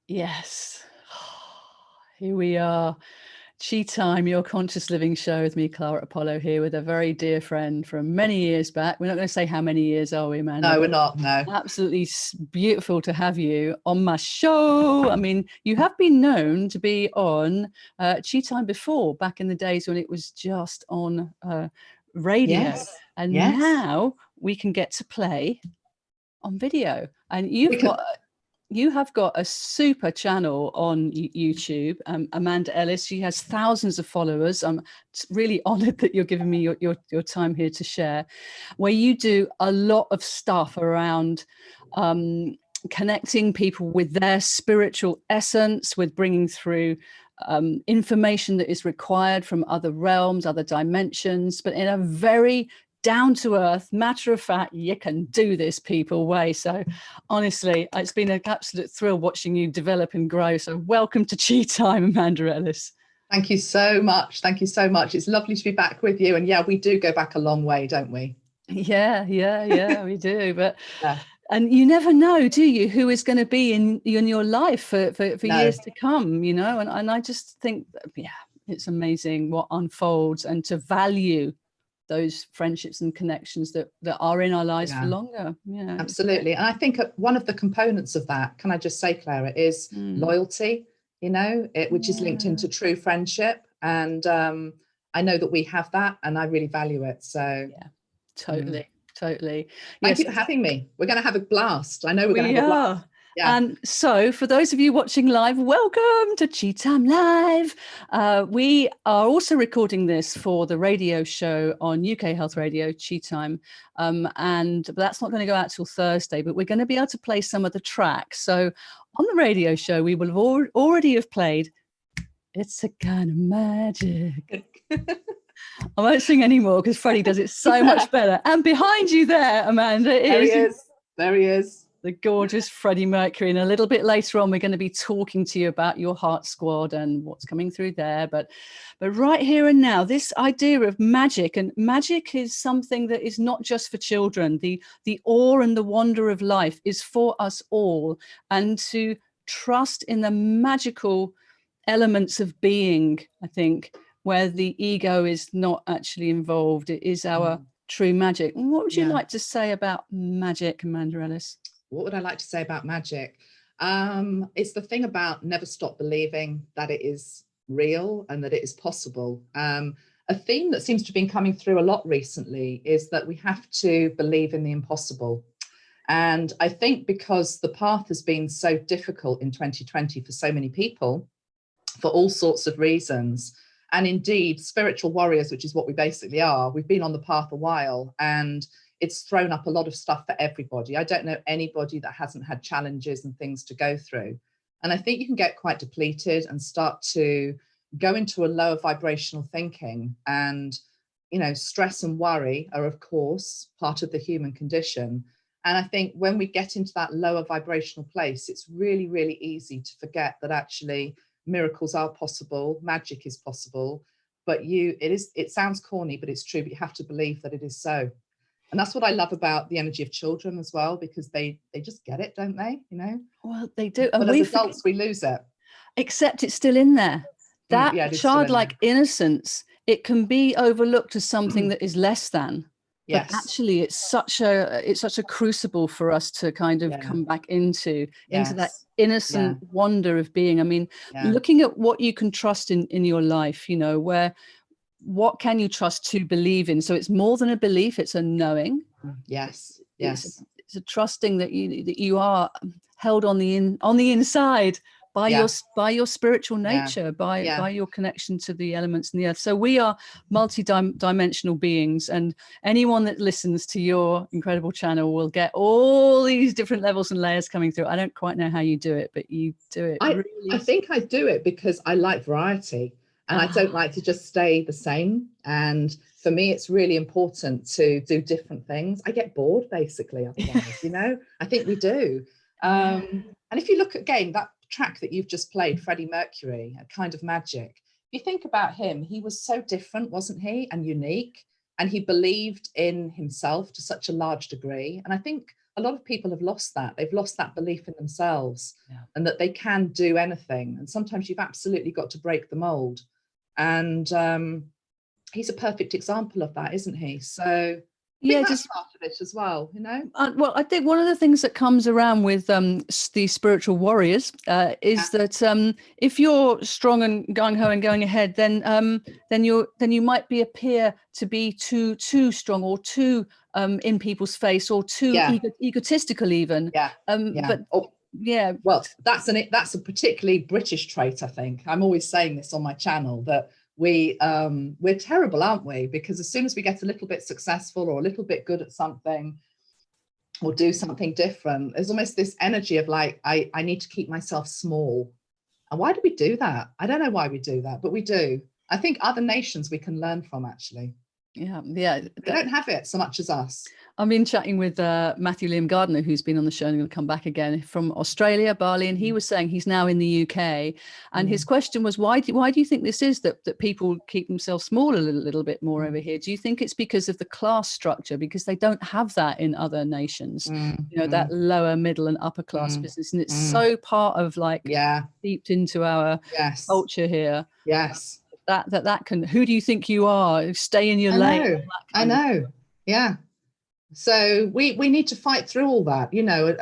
Yes. Here we are. Chi Time, your conscious living show with me, Clara Apollo, here with a very dear friend from many years back. We're not going to say how many years, are we, Amanda? No, we're not. No. Absolutely beautiful to have you on my show. I mean, you have been known to be on Chi Time before, back in the days when it was just on radio. Yes. And Yes. now we can get to play on video. And you have got a super channel on YouTube, Amanda Ellis. She has thousands of followers. I'm really honored that you're giving me your time here to share, where you do a lot of stuff around connecting people with their spiritual essence, with bringing through information that is required from other realms, other dimensions, but in a very down to earth, matter of fact, you can do this people way. So honestly, it's been an absolute thrill watching you develop and grow. So welcome to Chi Time, Amanda Ellis. Thank you so much. Thank you so much. It's lovely to be back with you. And yeah, we do go back a long way, don't we? Yeah, we do. But yeah. And you never know, do you, who is going to be in your life for years to come, you know? And I just think, yeah, it's amazing what unfolds, and to value those friendships and connections that are in our lives for longer. Yeah, absolutely. And I think one of the components of that, can I just say, Clara, is loyalty, you know, which is linked into true friendship. And I know that we have that, and I really value it. So yeah, totally. Thank you for having me. We're going to have a blast. I know we're going to have a blast. Yeah. And so for those of you watching live, welcome to Chi Time Live. We are also recording this for the radio show on UK Health Radio, Chi Time. But that's not going to go out till Thursday, but we're going to be able to play some of the tracks. So on the radio show, we will have already have played It's a Kind of Magic. I won't sing anymore because Freddie does it so much better. And behind you there, Amanda, there he is. The gorgeous Freddie Mercury. And a little bit later on, we're going to be talking to you about your heart squad and what's coming through there. But right here and now, this idea of magic, and magic is something that is not just for children. The awe and the wonder of life is for us all. And to trust in the magical elements of being, I think, where the ego is not actually involved. It is our true magic. And what would you like to say about magic, Amanda Ellis? What would I like to say about magic? It's the thing about never stop believing that it is real and that it is possible. A theme that seems to have been coming through a lot recently is that we have to believe in the impossible. And I think because the path has been so difficult in 2020 for so many people, for all sorts of reasons, and indeed spiritual warriors, which is what we basically are, we've been on the path a while, and it's thrown up a lot of stuff for everybody. I don't know anybody that hasn't had challenges and things to go through. And I think you can get quite depleted and start to go into a lower vibrational thinking. And, you know, stress and worry are, of course, part of the human condition. And I think when we get into that lower vibrational place, it's really, really easy to forget that actually miracles are possible, magic is possible. But it sounds corny, but it's true. But you have to believe that it is so. And that's what I love about the energy of children as well, because they just get it, don't they? You know? Well, they do. But as adults, we lose it. Except it's still in there. That childlike innocence, it can be overlooked as something that is less than. Yes. But actually, it's such a crucible for us to kind of come back into that innocent wonder of being. I mean, looking at what you can trust in your life, you know, what can you trust to believe in? So it's more than a belief; it's a knowing. Yes. It's a trusting that you are held on the inside by your spiritual nature, by your connection to the elements in the earth. So we are multi-dimensional beings, and anyone that listens to your incredible channel will get all these different levels and layers coming through. I don't quite know how you do it, but you do it. I think I do it because I like variety. And I don't like to just stay the same. And for me, it's really important to do different things. I get bored, basically, otherwise, you know, I think we do. And if you look again, that track that you've just played, Freddie Mercury, A Kind of Magic, if you think about him, he was so different, wasn't he? And unique. And he believed in himself to such a large degree. And I think a lot of people have lost that. They've lost that belief in themselves, Yeah. and that they can do anything. And sometimes you've absolutely got to break the mold. And he's a perfect example of that, isn't he? So I think that's part of it as well, you know. Well, I think one of the things that comes around with these spiritual warriors is that if you're strong and gung ho and going ahead, then you might appear to be too strong, or too in people's face, or too egotistical even. But well, that's a particularly British trait, I think. I'm always saying this on my channel, that we're terrible, aren't we? Because as soon as we get a little bit successful, or a little bit good at something, or do something different, there's almost this energy of like, I need to keep myself small. And why do we do that? I don't know why we do that, but we do. I think other nations we can learn from, actually. They don't have it so much as us. I've been chatting with Matthew Liam Gardner, who's been on the show and going to come back again, from Australia, Bali, and he was saying he's now in the UK. And his question was, why do you think this is, that people keep themselves small a little bit more over here? Do you think it's because of the class structure? Because they don't have that in other nations, you know, that lower, middle and upper class business. And it's so part of, like, deeped into our culture here. Yes. That can, who do you think you are? Stay in your lane. I know. Yeah. So we need to fight through all that. You know,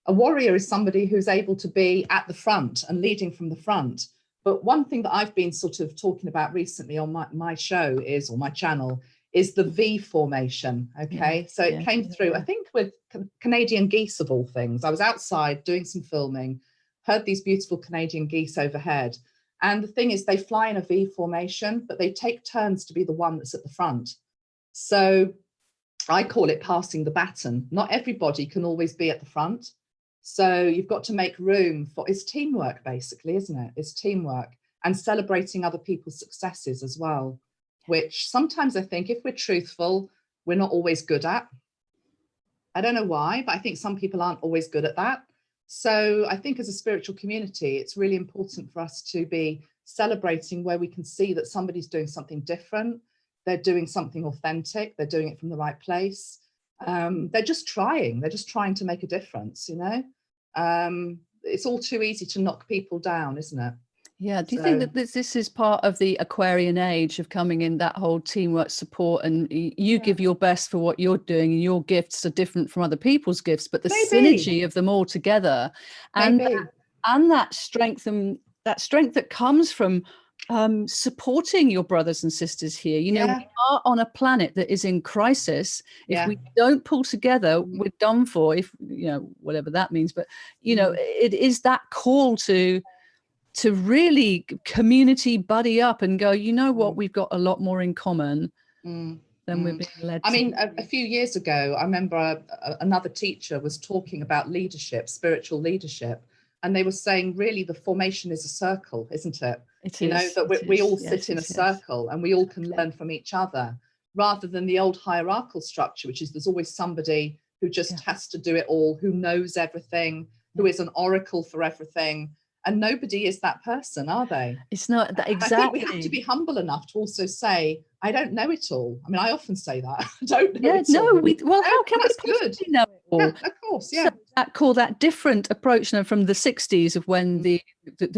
a warrior is somebody who's able to be at the front and leading from the front. But one thing that I've been sort of talking about recently on my show is, or my channel, is the V formation. Okay. So it came through, I think, with Canadian geese of all things. I was outside doing some filming, heard these beautiful Canadian geese overhead. And the thing is, they fly in a V formation, but they take turns to be the one that's at the front. So I call it passing the baton. Not everybody can always be at the front. So you've got to make room for, it's teamwork basically, isn't it? It's teamwork, and celebrating other people's successes as well, which sometimes I think, if we're truthful, we're not always good at. I don't know why, but I think some people aren't always good at that. So I think as a spiritual community, it's really important for us to be celebrating where we can see that somebody's doing something different. They're doing something authentic. They're doing it from the right place. They're just trying to make a difference, you know. It's all too easy to knock people down, isn't it? Yeah. Do you think that this is part of the Aquarian age of coming in, that whole teamwork support, and you give your best for what you're doing, and your gifts are different from other people's gifts, but the synergy of them all together, and that strength, and that strength that comes from supporting your brothers and sisters here. You know, we are on a planet that is in crisis. If we don't pull together, we're done for, if, you know, whatever that means. But, you know, it is that call to really community buddy up and go, you know what, we've got a lot more in common than we're being led I mean, to. a few years ago, I remember another teacher was talking about leadership, spiritual leadership, and they were saying, really, the formation is a circle, isn't it? You know, that we all sit in a circle, and we all can learn from each other, rather than the old hierarchical structure, which is there's always somebody who just has to do it all, who knows everything, who is an oracle for everything. And nobody is that person, are they? It's not that, exactly. I think we have to be humble enough to also say, I don't know it all. I mean, I often say that. I don't know it all. Well, how can we possibly know it all? Yeah, of course, So that different approach now from the 60s of when the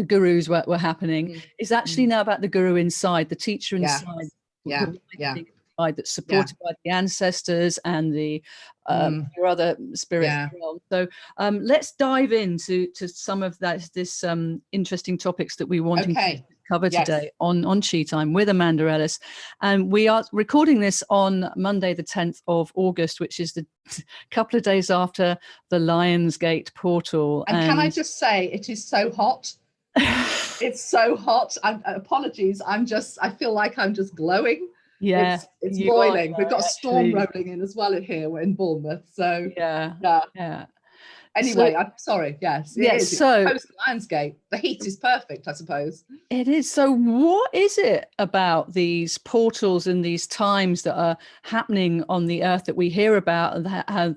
gurus were happening is actually now about the guru inside, the teacher inside. That's supported by the ancestors and the your other spirits as well. So let's dive into some of this interesting topics that we want to cover today on Chi Time with Amanda Ellis. And we are recording this on Monday the 10th of August, which is the couple of days after the Lionsgate portal. And can I just say, it is so hot. It's so hot. Apologies, I feel like I'm just glowing. Yeah, it's boiling. We've got a storm rolling in as well here. We're in Bournemouth, so Anyway, I'm sorry. Yes, it is. So post Lionsgate, the heat is perfect, I suppose. It is. So, what is it about these portals and these times that are happening on the Earth that we hear about? And how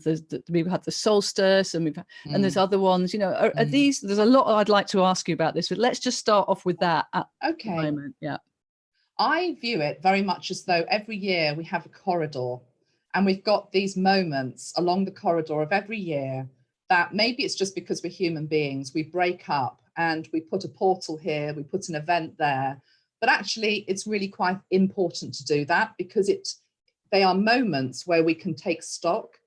we've had the solstice, and and there's other ones. You know, are these? There's a lot I'd like to ask you about this, but let's just start off with that at the moment. Yeah. I view it very much as though every year we have a corridor, And we've got these moments along the corridor of every year that maybe it's just because we're human beings, we break up and we put a portal here, we put an event there. But actually, it's really quite important to do that, because they are moments where we can take stock,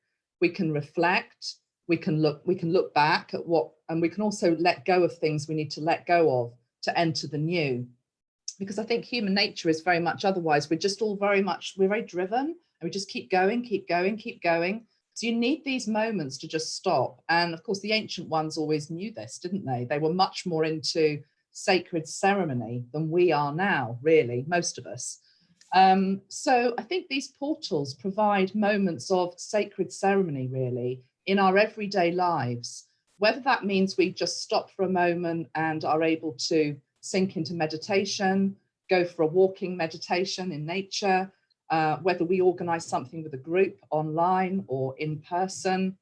we can reflect, we can look back at what, and we can also let go of things we need to let go of to enter the new. Because I think human nature is very much otherwise. We're just all we're very driven, and we just keep going, keep going, keep going. So you need these moments to just stop. And of course, the ancient ones always knew this, didn't they? They were much more into sacred ceremony than we are now, really, most of us. So I think these portals provide moments of sacred ceremony, really, in our everyday lives, whether that means we just stop for a moment and are able to sink into meditation, go for a walking meditation in nature, whether we organize something with a group online or in person,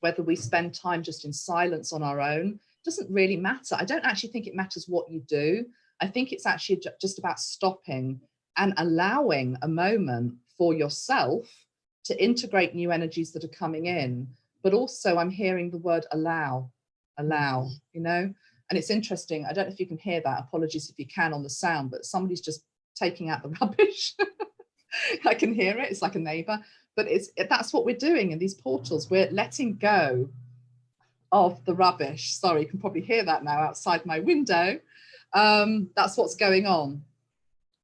whether we spend time just in silence on our own, doesn't really matter. I don't actually think it matters what you do. I think it's actually just about stopping and allowing a moment for yourself to integrate new energies that are coming in. But also I'm hearing the word allow, you know, and it's interesting. I don't know if you can hear that. Apologies if you can on the sound, but somebody's just taking out the rubbish. I can hear it. It's like a neighbor, but that's what we're doing in these portals. We're letting go of the rubbish. Sorry, you can probably hear that now outside my window. That's what's going on.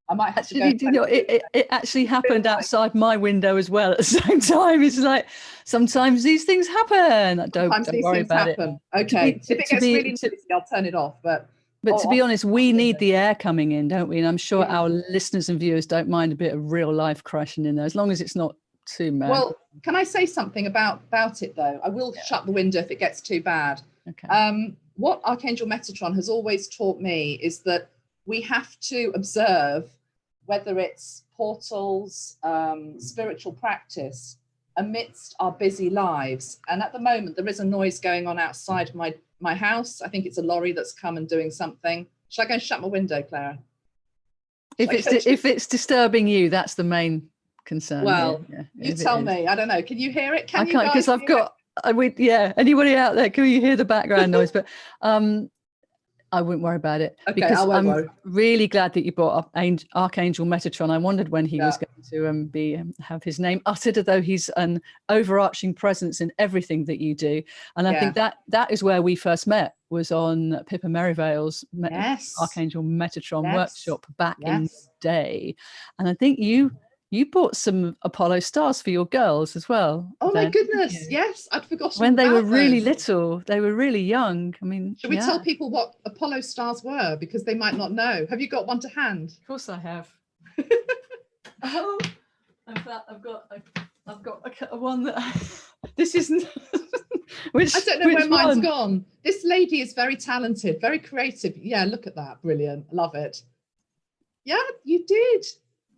I might have actually, to go. It actually happened outside my window as well at the same time. It's like sometimes these things happen. Don't worry about it. Okay, if it gets really noisy, I'll turn it off. But to be honest, we need the air coming in, don't we? And I'm sure our listeners and viewers don't mind a bit of real life crashing in there, as long as it's not too mad. Well, can I say something about it though? I will shut the window if it gets too bad. Okay. What Archangel Metatron has always taught me is that we have to observe, whether it's portals, spiritual practice, amidst our busy lives. And at the moment, there is a noise going on outside my house. I think it's a lorry that's come and doing something. Should I go and shut my window, Clara? If it's disturbing you, that's the main concern. Well, you tell me. I don't know. Can you hear it? I can't, because I've got. Anybody out there, can you hear the background noise? But I wouldn't worry about it, because I'm really glad that you brought up Archangel Metatron. I wondered when he was going to have his name uttered, although he's an overarching presence in everything that you do. And I think that is where we first met, was on Pippa Merivale's Archangel Metatron workshop back in the day. And I think you bought some Apollo stars for your girls as well. Oh my goodness, yes, I'd forgotten. When they were really little, they were really young. I mean, should we tell people what Apollo stars were, because they might not know? Have you got one to hand? Of course I have. Oh, in fact, I've got one that this isn't. I don't know where mine's gone. This lady is very talented, very creative. Yeah, look at that, brilliant, love it. Yeah, you did.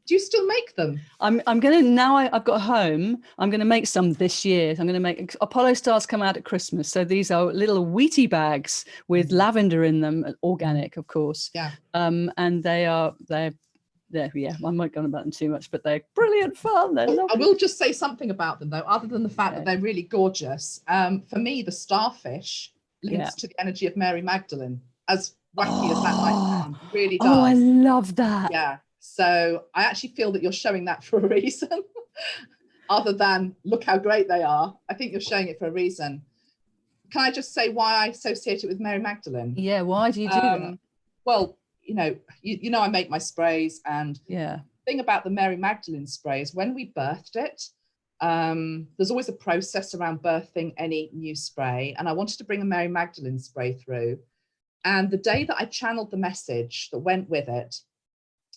Do you still make them? I'm going to, now I've got home, I'm going to make some this year. I'm going to make, Apollo stars come out at Christmas. So these are little wheaty bags with lavender in them, organic, of course. Yeah. And they're I'm not going about them too much, but they're brilliant fun. They're lovely. I will just say something about them though, other than the fact that they're really gorgeous. For me, the starfish links to the energy of Mary Magdalene, as wacky as that might sound. It really does. Oh, I love that. Yeah. So I actually feel that you're showing that for a reason, other than look how great they are. I think you're showing it for a reason. Can I just say why I associate it with Mary Magdalene? Yeah, why do you do that? Well, you know, I make my sprays, and the thing about the Mary Magdalene sprays, when we birthed it, there's always a process around birthing any new spray, and I wanted to bring a Mary Magdalene spray through. And the day that I channeled the message that went with it,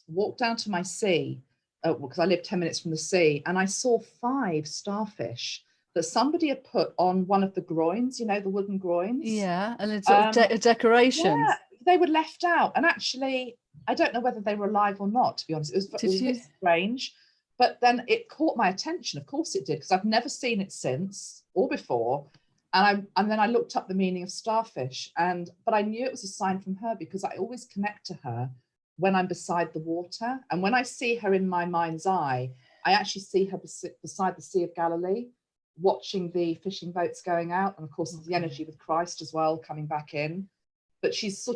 walked down to my sea, because I live 10 minutes from the sea, and I saw 5 starfish that somebody had put on one of the groins, you know, the wooden groins. Yeah, and it's a decoration. Yeah, they were left out. And actually, I don't know whether they were alive or not, to be honest. It was a bit strange. But then it caught my attention. Of course it did, because I've never seen it since or before. And then I looked up the meaning of starfish. But I knew it was a sign from her, because I always connect to her when I'm beside the water. And when I see her in my mind's eye, I actually see her beside the Sea of Galilee, watching the fishing boats going out, and of course the energy with Christ as well coming back in. But she's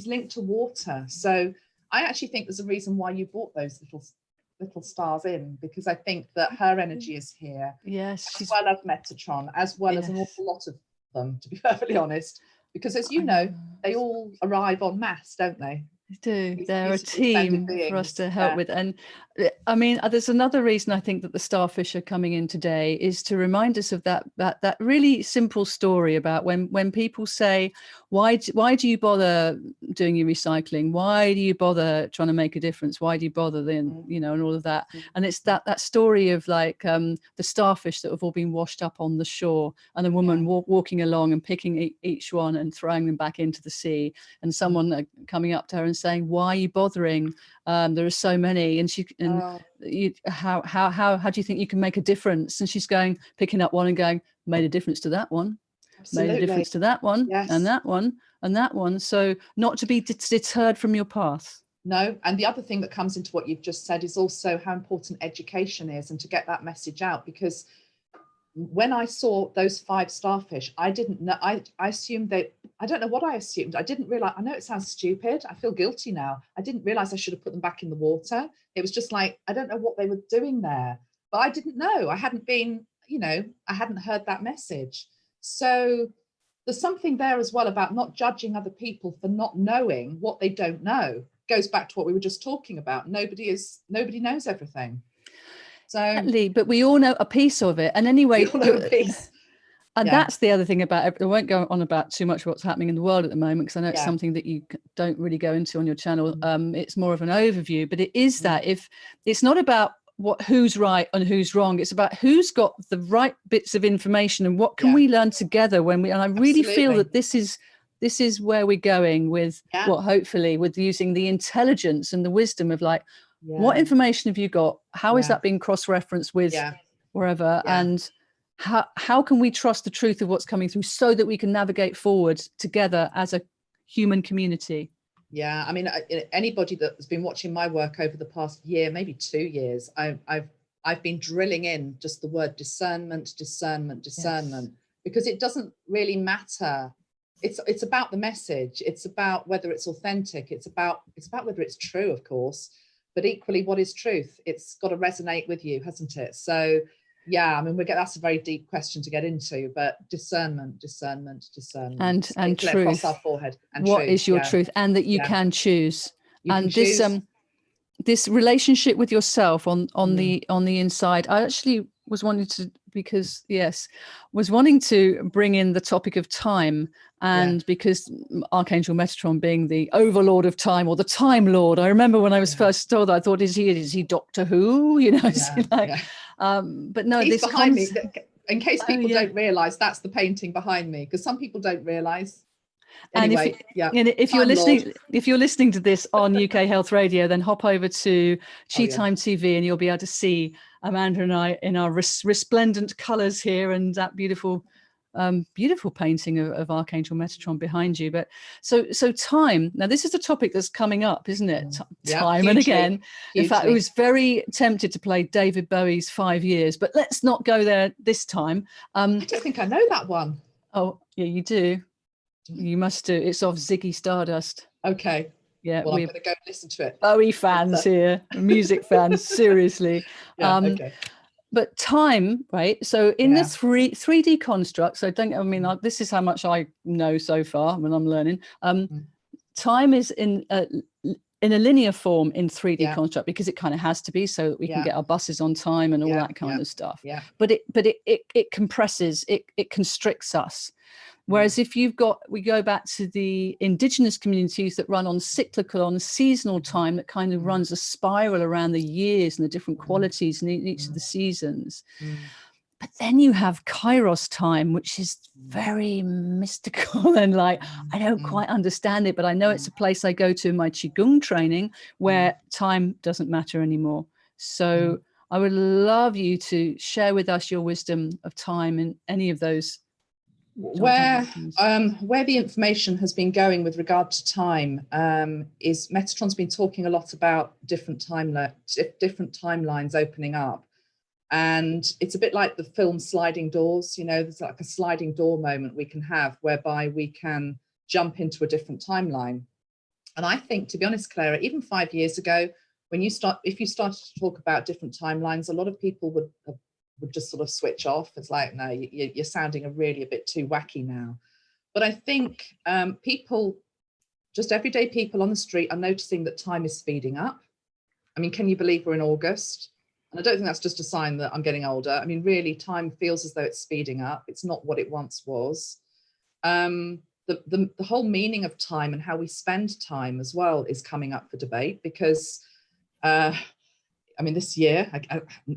linked to water. So I actually think there's a reason why you brought those little stars in, because I think that her energy is here. Yes, as well as Metatron, as well as an awful lot of them, to be perfectly honest, because as you know, they all arrive en masse, don't they? They do. They're a team for us to help with. And I mean, there's another reason I think that the starfish are coming in today is to remind us of that really simple story about when people say, why do you bother doing your recycling? Why do you bother trying to make a difference? Why do you bother then, you know, and all of that? And it's that story of like the starfish that have all been washed up on the shore, and a woman walking along and picking each one and throwing them back into the sea, and someone coming up to her and saying, why are you bothering? There are so many. And how do you think you can make a difference? And she's going, picking up one and going, made a difference to that one. Absolutely. Made a difference to that one. Yes. And that one and that one. So not to be deterred from your path. No. And the other thing that comes into what you've just said is also how important education is, and to get that message out, because when I saw those 5 starfish, I didn't know, I assumed I don't know what I assumed. I didn't realize, I know it sounds stupid. I feel guilty now. I didn't realize I should have put them back in the water. It was just like, I don't know what they were doing there, but I didn't know. I hadn't been, you know, I hadn't heard that message. So there's something there as well about not judging other people for not knowing what they don't know. Goes back to what we were just talking about. Nobody knows everything. So, exactly, but we all know a piece of it. And anyway, and that's the other thing about it. I won't go on about too much what's happening in the world at the moment, because I know it's something that you don't really go into on your channel. It's more of an overview, but it is that if it's not about who's right and who's wrong, it's about who's got the right bits of information and what can we learn together and I really feel that this is where we're going with hopefully with using the intelligence and the wisdom of like, what information have you got? How is that being cross-referenced with wherever? And how can we trust the truth of what's coming through so that we can navigate forward together as a human community? Yeah, I mean, anybody that's been watching my work over the past year, maybe 2 years, I've been drilling in just the word discernment, because it doesn't really matter. It's about the message. It's about whether it's authentic. It's about whether it's true, of course. But equally, what is truth? It's got to resonate with you, hasn't it? So, yeah, I mean, that's a very deep question to get into, but discernment, and truth across our forehead. And what is your truth, and that you can choose. This relationship with yourself on the inside. I actually was wanting to bring in the topic of time, and because Archangel Metatron being the overlord of time, or the time lord, I remember when I was first told that, I thought, is he Doctor Who, you know? But no, he's behind me, in case people don't realize. That's the painting behind me, because some people don't realize. Anyway, and if you're listening to this on UK Health Radio, then hop over to Chi Time TV and you'll be able to see Amanda and I in our resplendent colors here, and that beautiful painting of Archangel Metatron behind you. But so time, now this is a topic that's coming up, isn't it? Time, hugely, and again, in fact, I was very tempted to play David Bowie's 5 Years, but let's not go there this time. I don't think I know that one. Oh yeah, you do. You must do. It's of Ziggy Stardust. Okay. Yeah, well, I'm going to go listen to it. Bowie fans here, music fans, seriously. Okay. But time, right? So in the 3D construct, so this is how much I know so far when I'm learning. Time is in a linear form in 3D construct, because it kind of has to be, so that we can get our buses on time and all that kind of stuff. Yeah. But it compresses, it constricts us. Whereas if we go back to the indigenous communities that run on cyclical, on seasonal time, that kind of runs a spiral around the years and the different qualities in each of the seasons. But then you have Kairos time, which is very mystical and like, I don't quite understand it, but I know it's a place I go to in my Qigong training where time doesn't matter anymore. So I would love you to share with us your wisdom of time in any of those Where the information has been going with regard to time is Metatron's been talking a lot about different timelines opening up. And it's a bit like the film Sliding Doors, you know, there's like a sliding door moment we can have whereby we can jump into a different timeline. And I think, to be honest, Clara, even 5 years ago, if you started to talk about different timelines, a lot of people would just sort of switch off. It's like, no, you're sounding a bit too wacky now. But I think people, just everyday people on the street, are noticing that time is speeding up. I mean, can you believe we're in August? And I don't think that's just a sign that I'm getting older. I mean, really, time feels as though it's speeding up. It's not what it once was. The whole meaning of time and how we spend time as well is coming up for debate, because, I mean, this year,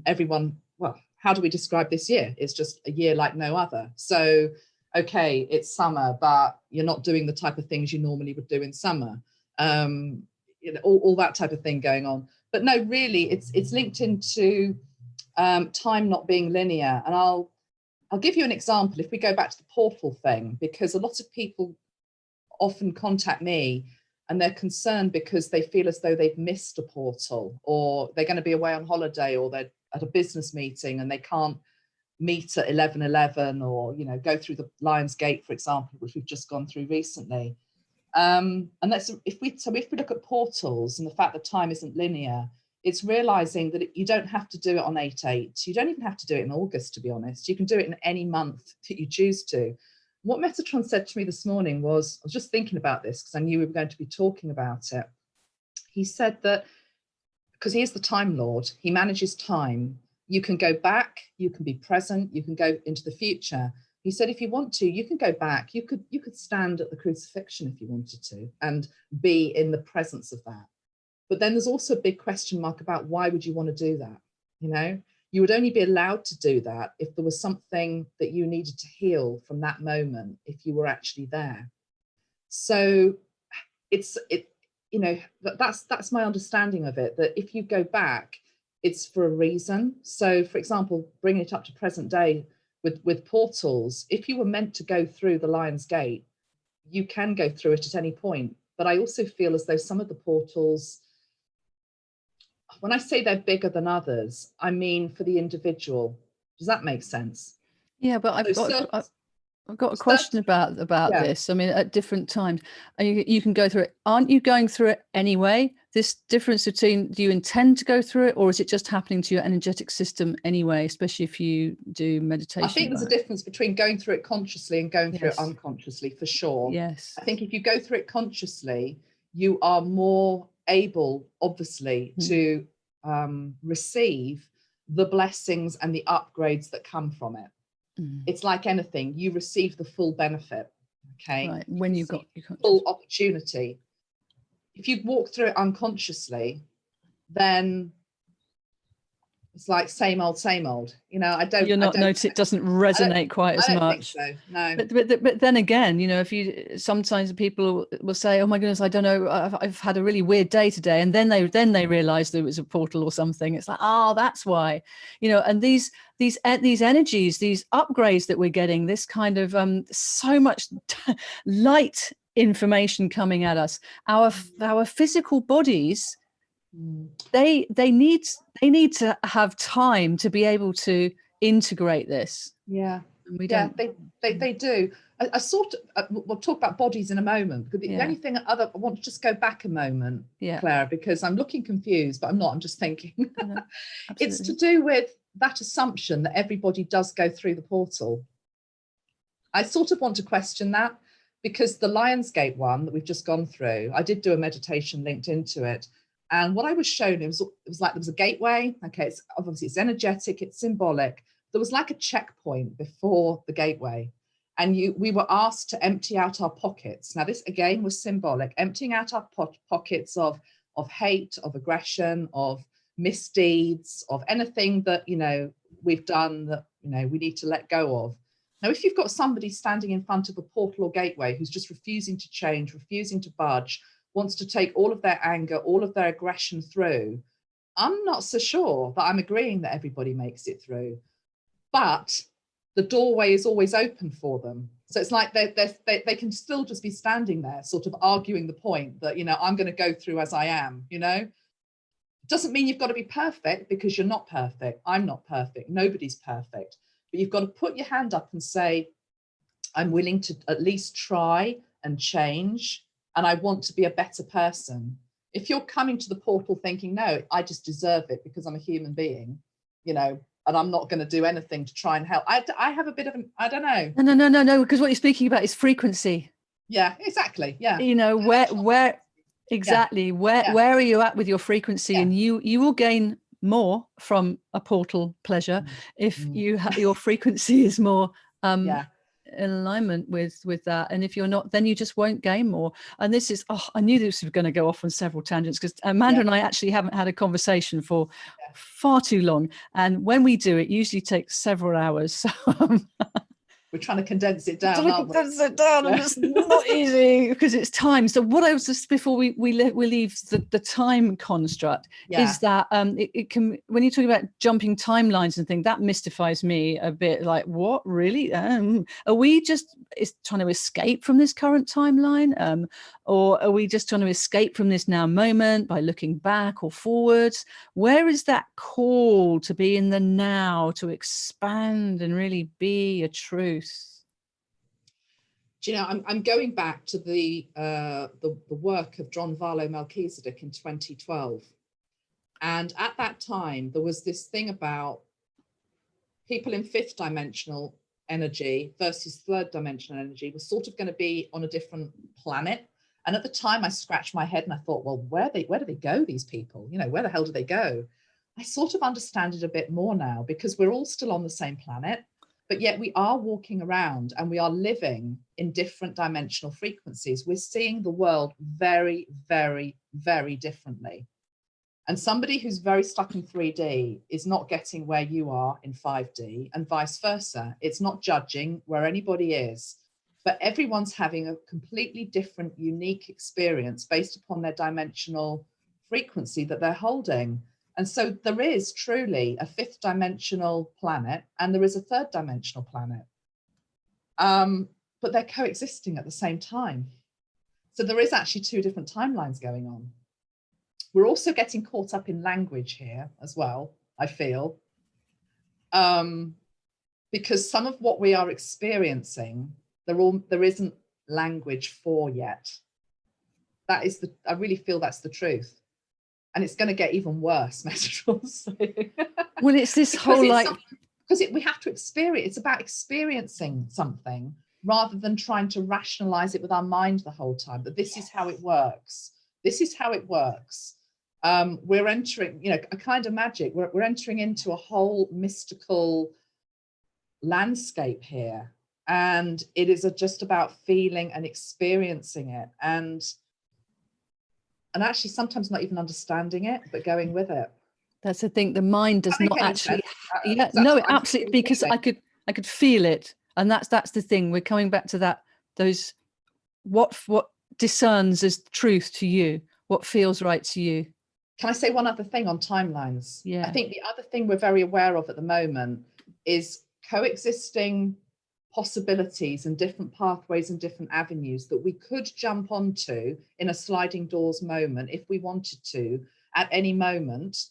everyone, well, how do we describe this year? It's just a year like no other. So, okay, it's summer, but you're not doing the type of things you normally would do in summer. You know, all that type of thing going on. But no, really, it's linked into time not being linear. And I'll give you an example. If we go back to the portal thing, because a lot of people often contact me and they're concerned because they feel as though they've missed a portal, or they're going to be away on holiday, or they're at a business meeting and they can't meet at 11:11, or, you know, go through the Lion's Gate, for example, which we've just gone through recently. And that's if we look at portals and the fact that time isn't linear, it's realizing that you don't have to do it on 8/8. You don't even have to do it in August, to be honest. You can do it in any month that you choose to. What Metatron said to me this morning was, I was just thinking about this because I knew we were going to be talking about it. He said that because he is the Time Lord, he manages time. You can go back, you can be present, you can go into the future. He said, if you want to, you can go back. You could stand at the crucifixion if you wanted to and be in the presence of that. But then there's also a big question mark about why would you want to do that? You know, you would only be allowed to do that if there was something that you needed to heal from that moment, if you were actually there. So you know, that's my understanding of it, that if you go back, it's for a reason. So, for example, bringing it up to present day with portals, if you were meant to go through the Lion's Gate, you can go through it at any point. But I also feel as though some of the portals, when I say they're bigger than others, I mean for the individual. Does that make sense? Yeah, but I've got a question about yeah. this. I mean, at different times, you can go through it. Aren't you going through it anyway? This difference between, do you intend to go through it, or is it just happening to your energetic system anyway, especially if you do meditation? I think there's a difference between going through it consciously and going through it Yes. unconsciously, for sure. Yes. I think if you go through it consciously, you are more able, obviously, to receive the blessings and the upgrades that come from it. It's like anything, you receive the full benefit, okay? Right, when you've got full opportunity. If you walk through it unconsciously, then it's like same old, you know. You're not noticing, it doesn't resonate quite as much. I don't think so, no. But then again, you know, sometimes people will say, oh my goodness, I don't know, I've had a really weird day today, and then they realize there was a portal or something. It's like, oh, that's why, you know. And these energies, these upgrades that we're getting, this kind of so much light information coming at us, our physical bodies, they need to have time to be able to integrate this. Yeah, and we don't. They do. I sort of we'll talk about bodies in a moment, because the only thing I want to just go back a moment, Claire, because I'm looking confused, but I'm not. I'm just thinking. No, it's to do with that assumption that everybody does go through the portal. I sort of want to question that, because the Lion's Gate one that we've just gone through, I did do a meditation linked into it. And what I was shown, it was like there was a gateway. Okay, it's obviously it's energetic, it's symbolic. There was like a checkpoint before the gateway, and we were asked to empty out our pockets. Now this again was symbolic, emptying out our pockets of hate, of aggression, of misdeeds, of anything that, you know, we've done that, you know, we need to let go of. Now, if you've got somebody standing in front of a portal or gateway who's just refusing to change, refusing to budge, wants to take all of their anger, all of their aggression through, I'm not so sure that I'm agreeing that everybody makes it through. But the doorway is always open for them. So it's like they can still just be standing there sort of arguing the point that, you know, I'm going to go through as I am, you know. Doesn't mean you've got to be perfect, because you're not perfect. I'm not perfect. Nobody's perfect. But you've got to put your hand up and say, I'm willing to at least try and change, and I want to be a better person. If you're coming to the portal thinking, no, I just deserve it because I'm a human being, you know, and I'm not going to do anything to try and help. I have a bit of an, I don't know. No, because what you're speaking about is frequency. Yeah, exactly. Yeah. You know, exactly, where are you at with your frequency? And you will gain more from a portal pleasure if your frequency is more in alignment with that. And if you're not, then you just won't gain more. And this is, I knew this was going to go off on several tangents, because Amanda and I actually haven't had a conversation for far too long, and when we do, it usually takes several hours. So we're trying to condense it down, and it's not easy because it's time. So what I was just, before we leave the time construct, is that it can, when you're talking about jumping timelines and things, that mystifies me a bit. Like, what really? Are we just trying to escape from this current timeline, or are we just trying to escape from this now moment by looking back or forwards? Where is that call to be in the now, to expand and really be a truth? Do you know, I'm going back to the work of John Varlo Melchizedek in 2012. And at that time, there was this thing about people in fifth dimensional energy versus third dimensional energy was sort of going to be on a different planet. And at the time, I scratched my head and I thought, well, where do they go, these people? You know, where the hell do they go? I sort of understand it a bit more now, because we're all still on the same planet, but yet we are walking around and we are living in different dimensional frequencies. We're seeing the world very, very, very differently. And somebody who's very stuck in 3D is not getting where you are in 5D, and vice versa. It's not judging where anybody is, but everyone's having a completely different, unique experience based upon their dimensional frequency that they're holding. And so there is truly a fifth dimensional planet and there is a third dimensional planet, but they're coexisting at the same time. So there is actually two different timelines going on. We're also getting caught up in language here as well, I feel, because some of what we are experiencing, there isn't language for yet. I really feel that's the truth. And it's going to get even worse, messages. Well, it's this whole because we have to experience. It's about experiencing something rather than trying to rationalize it with our mind the whole time. But this is how it works. This is how it works. We're entering, you know, a kind of magic. We're entering into a whole mystical landscape here, and it is just about feeling and experiencing it, and actually sometimes not even understanding it, but going with it. That's the thing. The mind does not actually. No, absolutely, because I could feel it, and that's the thing. We're coming back to that. Those what discerns as truth to you, what feels right to you. Can I say one other thing on timelines? Yeah. I think the other thing we're very aware of at the moment is coexisting possibilities and different pathways and different avenues that we could jump onto in a sliding doors moment if we wanted to at any moment.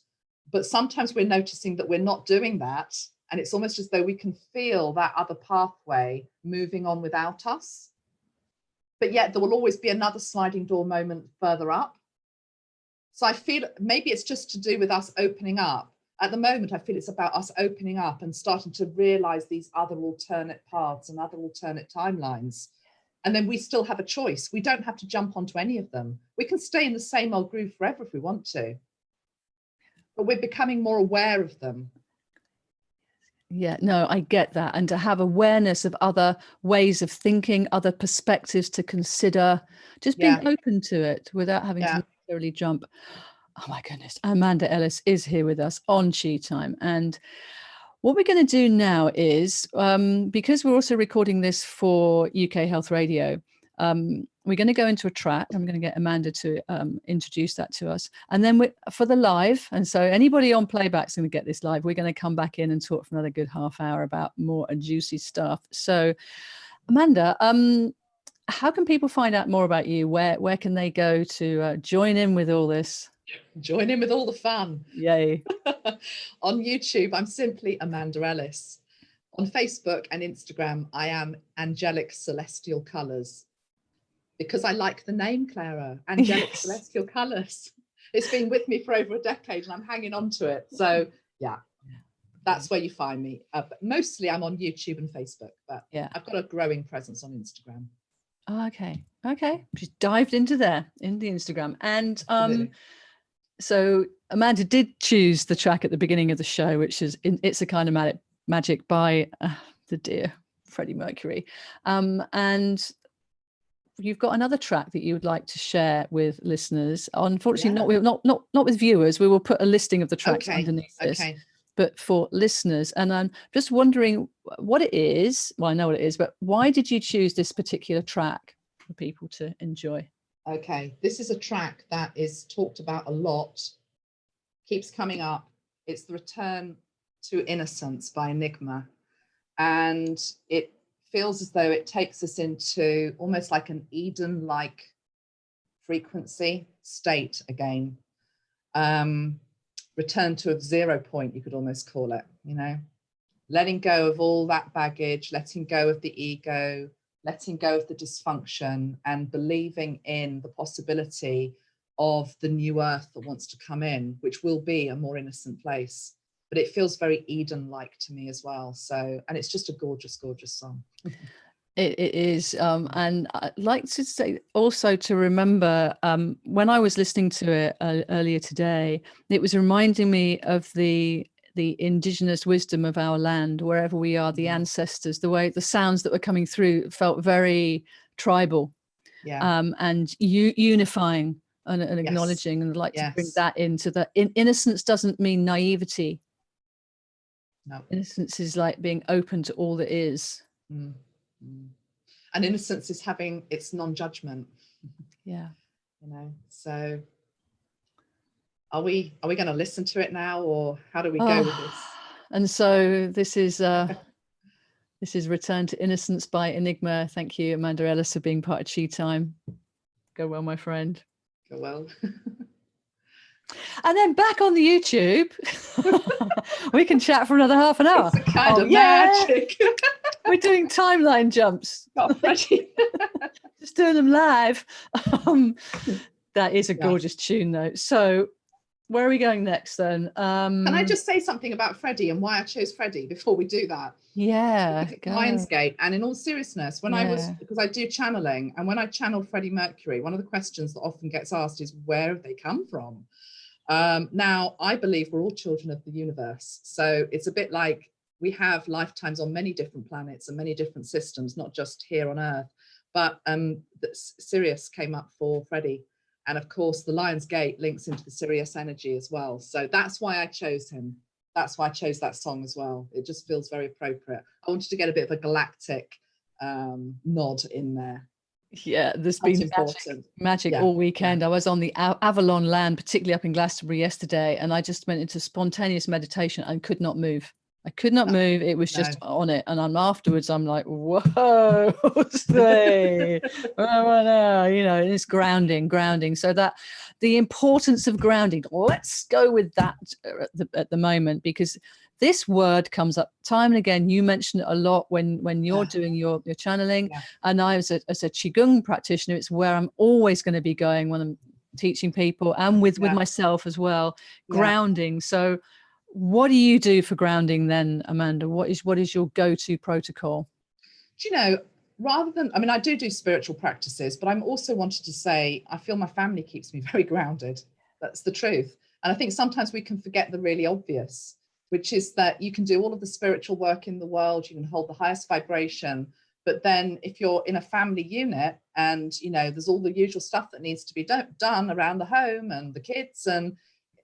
But sometimes we're noticing that we're not doing that. And it's almost as though we can feel that other pathway moving on without us. But yet there will always be another sliding door moment further up. So I feel maybe it's just to do with us opening up. At the moment, I feel it's about us opening up and starting to realize these other alternate paths and other alternate timelines. And then we still have a choice. We don't have to jump onto any of them. We can stay in the same old groove forever if we want to. But we're becoming more aware of them. Yeah, no, I get that. And to have awareness of other ways of thinking, other perspectives to consider, just being open to it without having to necessarily jump. Oh my goodness. Amanda Ellis is here with us on Chi Time. And what we're going to do now is, because we're also recording this for UK Health Radio, we're going to go into a track. I'm going to get Amanda to introduce that to us. And then for the live, and so anybody on playback's going to get this live, we're going to come back in and talk for another good half hour about more juicy stuff. So Amanda, how can people find out more about you? Where can they go to join in with all this? Join in with all the fun. Yay. On YouTube, I'm simply Amanda Ellis. On Facebook and Instagram, I am Angelic Celestial Colours, because I like the name, Clara. Angelic Yes. Celestial Colours. It's been with me for over a decade and I'm hanging on to it. So yeah, that's where you find me. But mostly I'm on YouTube and Facebook, but Yeah, I've got a growing presence on Instagram. oh, okay, just dived into there in the Instagram. And so Amanda did choose the track at the beginning of the show, which is It's a Kind of Magic by the dear Freddie Mercury. And you've got another track that you would like to share with listeners. Unfortunately, not with viewers. We will put a listing of the tracks underneath this, but for listeners. And I'm just wondering what it is. Well, I know what it is, but why did you choose this particular track for people to enjoy? Okay, this is a track that is talked about a lot, keeps coming up. It's The Return to Innocence by Enigma. And it feels as though it takes us into almost like an Eden-like frequency state again. Return to a 0 point, you could almost call it, you know, letting go of all that baggage, letting go of the ego, letting go of the dysfunction, and believing in the possibility of the new earth that wants to come in, which will be a more innocent place. But it feels very Eden-like to me as well. So, and it's just a gorgeous, gorgeous song. It is. And I'd like to say also to remember, when I was listening to it earlier today, it was reminding me of the indigenous wisdom of our land, wherever we are, the ancestors, the way the sounds that were coming through felt very tribal, and unifying and acknowledging. And I'd like to bring that into that. Innocence doesn't mean naivety. No. Innocence is like being open to all that is. And innocence is having its non-judgment. Yeah. You know, so are we going to listen to it now, or how do we go with this? And so this is Return to Innocence by Enigma. Thank you, Amanda Ellis, for being part of Chi Time. Go well, my friend. Go well. And then back on the YouTube, we can chat for another half an hour. It's a kind of magic. We're doing timeline jumps. Just doing them live. That is a gorgeous tune, though. So where are we going next then? Can I just say something about Freddie and why I chose Freddie before we do that? Yeah. Lionsgate. And in all seriousness, because I do channeling, and when I channeled Freddie Mercury, one of the questions that often gets asked is, where have they come from? Now, I believe we're all children of the universe. So it's a bit like we have lifetimes on many different planets and many different systems, not just here on Earth. But Sirius came up for Freddie. And of course, the Lion's Gate links into the Sirius energy as well. So that's why I chose him. That's why I chose that song as well. It just feels very appropriate. I wanted to get a bit of a galactic nod in there. Yeah, there's been magic all weekend. I was on the Avalon land, particularly up in Glastonbury yesterday, and I just went into spontaneous meditation and could not move. I could not move. It was just on it. And afterwards, I'm like, whoa, what's they? You know, it's grounding. So that the importance of grounding, let's go with that at the moment, because this word comes up time and again. You mention it a lot when you're doing your channeling. And I, as a Qigong practitioner, it's where I'm always going to be going when I'm teaching people, and with myself as well, grounding. So what do you do for grounding then, Amanda? What is your go-to protocol? Do you know, rather than, I mean, I do spiritual practices, but I'm also wanted to say, I feel my family keeps me very grounded. That's the truth. And I think sometimes we can forget the really obvious, which is that you can do all of the spiritual work in the world, you can hold the highest vibration, but then if you're in a family unit and, you know, there's all the usual stuff that needs to be done around the home and the kids, and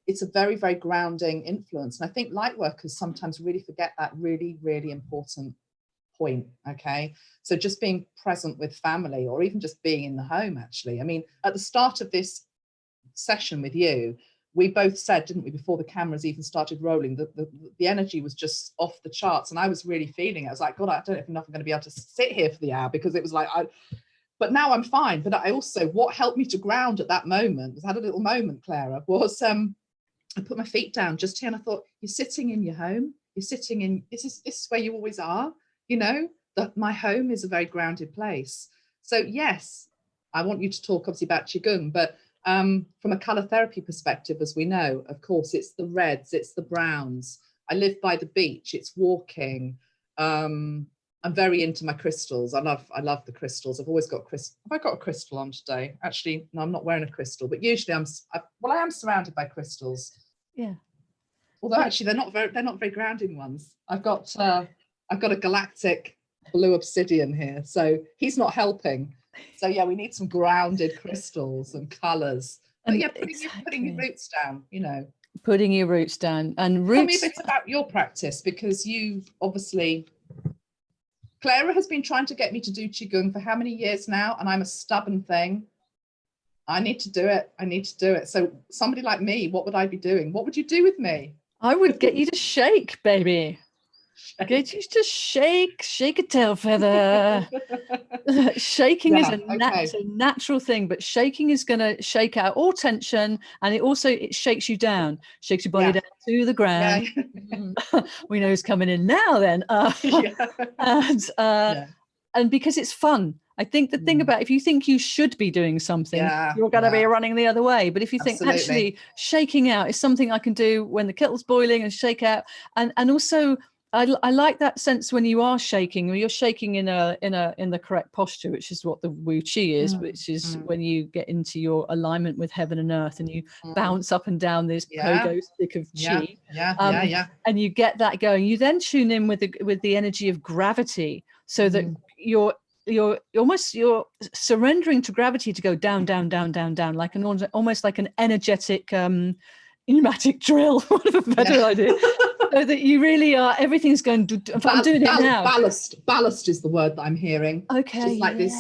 it's a very, very grounding influence. And I think light workers sometimes really forget that really, really important point. Okay. So just being present with family, or even just being in the home, actually. I mean, at the start of this session with you, we both said, didn't we, before the cameras even started rolling, that the energy was just off the charts, and I was really feeling it. I was like, God, I don't even know if I'm going to be able to sit here for the hour, because it was like, but now I'm fine. But I also, what helped me to ground at that moment, I had a little moment, Clara, was I put my feet down just here, and I thought, you're sitting in your home, you're sitting in, this is where you always are, you know, that my home is a very grounded place. So yes, I want you to talk obviously about Qigong, but from a color therapy perspective, as we know, of course, it's the reds, it's the browns. I live by the beach, it's walking. I'm very into my crystals. I love the crystals. I've always got crystal. Have I got a crystal on today? Actually, no, I'm not wearing a crystal, but usually I am surrounded by crystals. Yeah. Although actually they're not very grounding ones. I've got a galactic blue obsidian here, so he's not helping. So yeah, we need some grounded crystals and colors. But yeah, putting your roots down, you know. Putting your roots down. And roots. Tell me a bit about your practice, because you've obviously, Clara has been trying to get me to do Qigong for how many years now, and I'm a stubborn thing. I need to do it. I need to do it. So somebody like me, what would I be doing? What would you do with me? I would get you to shake, baby. Get you to shake a tail feather. Shaking is a natural thing, but shaking is going to shake out all tension, and it shakes you down, shakes your body down to the ground. We know who's coming in now then. And because it's fun. I think the thing about, if you think you should be doing something, you're going to be running the other way. But if you think actually shaking out is something I can do when the kettle's boiling, and shake out, and also I like that sense when you are shaking, or you're shaking in the correct posture, which is what the Wu Chi is, which is when you get into your alignment with heaven and earth, and you bounce up and down this pogo stick of Chi, and you get that going. You then tune in with the energy of gravity, so that you're surrendering to gravity to go down, down, down, down, down, like almost like an energetic pneumatic drill, what a better idea. So that you really are, everything's going to, I'm doing it now. Ballast is the word that I'm hearing. Okay. Just like this,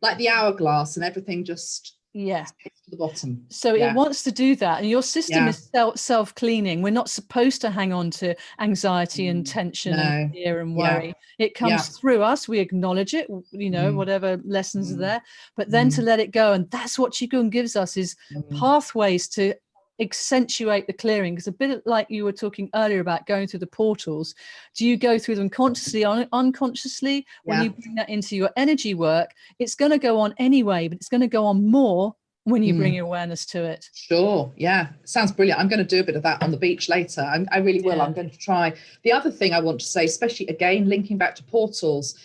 like the hourglass, and everything just to the bottom. So it wants to do that, and your system is self-cleaning. We're not supposed to hang on to anxiety and tension and fear and worry. It comes through us. We acknowledge it, you know, whatever lessons are there, but then to let it go. And that's what Qigong gives us, is pathways to accentuate the clearing. Because a bit like you were talking earlier about going through the portals, do you go through them consciously or unconsciously? When you bring that into your energy work, it's going to go on anyway, but it's going to go on more when you bring your awareness to it. Sure. Yeah, sounds brilliant. I'm going to do a bit of that on the beach later. I really will. I'm going to try. The other thing I want to say, especially again linking back to portals,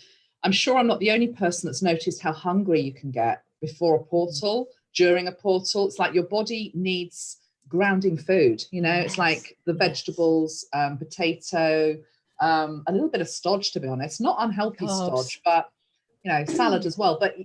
I'm sure I'm not the only person that's noticed how hungry you can get before a portal, during a portal. It's like your body needs grounding food, you know. It's like the vegetables, potato, a little bit of stodge, to be honest, not unhealthy stodge, but you know, salad as well. But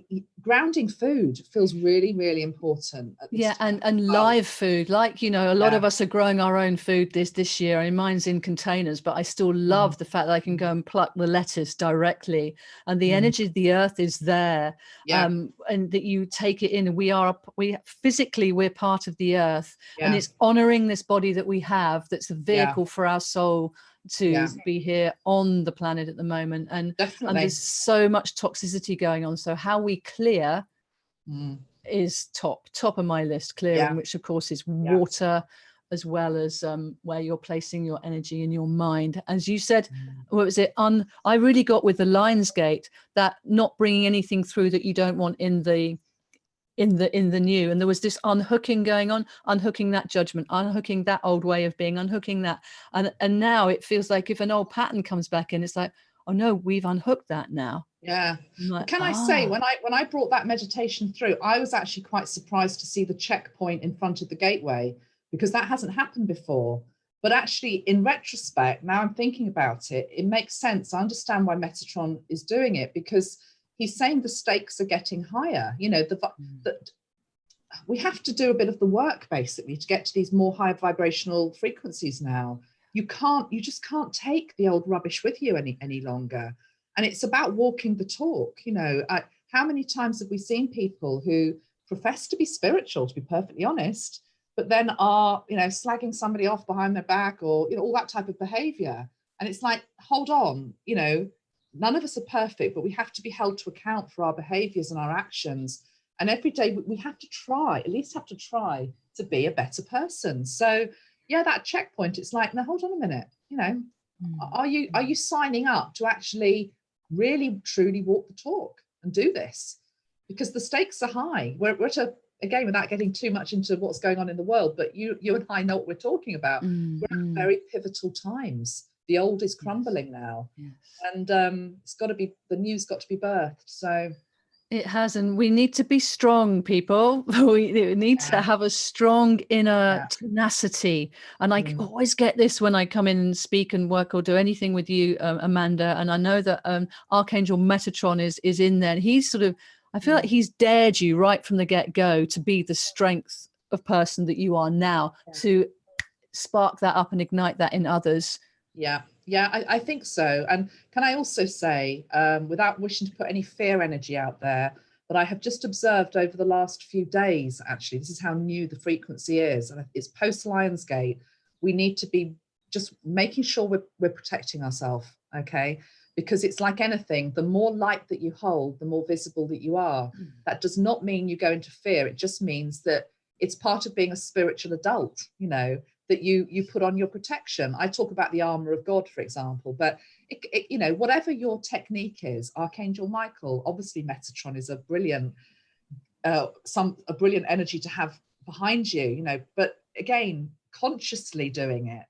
grounding food feels really, really important at this time. And live food, like, you know, a lot of us are growing our own food this year. I mean, mine's in containers, but I still love the fact that I can go and pluck the lettuce directly, and the energy of the earth is there, and that you take it in. And we're part of the earth, and it's honoring this body that we have, that's the vehicle for our soul to be here on the planet at the moment. And there's so much toxicity going on, so how we clear is top of my list. Clearing, which of course is water, as well as where you're placing your energy and your mind. As you said, what was it, I really got with the Lion's Gate, that not bringing anything through that you don't want in the new. And there was this unhooking going on, unhooking that judgment, unhooking that old way of being, unhooking that, and now it feels like if an old pattern comes back in, it's like, oh no, we've unhooked that now. Like, can I say, when I brought that meditation through, I was actually quite surprised to see the checkpoint in front of the gateway, because that hasn't happened before. But actually, in retrospect, now I'm thinking about it, it makes sense. I understand why Metatron is doing it, because he's saying the stakes are getting higher. You know, that we have to do a bit of the work basically to get to these more high vibrational frequencies now. You just can't take the old rubbish with you any longer. And it's about walking the talk. You know, how many times have we seen people who profess to be spiritual, to be perfectly honest, but then are, you know, slagging somebody off behind their back, or, you know, all that type of behavior. And it's like, hold on, you know, none of us are perfect, but we have to be held to account for our behaviors and our actions. And every day we have to try, at least have to try to be a better person. So yeah, that checkpoint, it's like, now hold on a minute, you know, are you signing up to actually really truly walk the talk and do this? Because the stakes are high. We're at a, again, without getting too much into what's going on in the world, but you and I know what we're talking about. We're at very pivotal times. The old is crumbling now. Yes. And it's got to be, the new's got to be birthed. So it has, and we need to be strong, people. We need to have a strong inner tenacity. And I always get this when I come in and speak and work or do anything with you, Amanda. And I know that Archangel Metatron is in there. And he's sort of, I feel like he's dared you right from the get-go to be the strength of person that you are now, to spark that up and ignite that in others. Yeah, I think so. And can I also say, without wishing to put any fear energy out there, but I have just observed over the last few days, actually, this is how new the frequency is. And it's post Lionsgate. We need to be just making sure we're protecting ourselves, okay? Because it's like anything, the more light that you hold, the more visible that you are. That does not mean you go into fear. It just means that it's part of being a spiritual adult, you know, that you put on your protection. I talk about the armor of God, for example, but you know, whatever your technique is, Archangel Michael, obviously Metatron is a brilliant energy to have behind you, you know, but again, consciously doing it,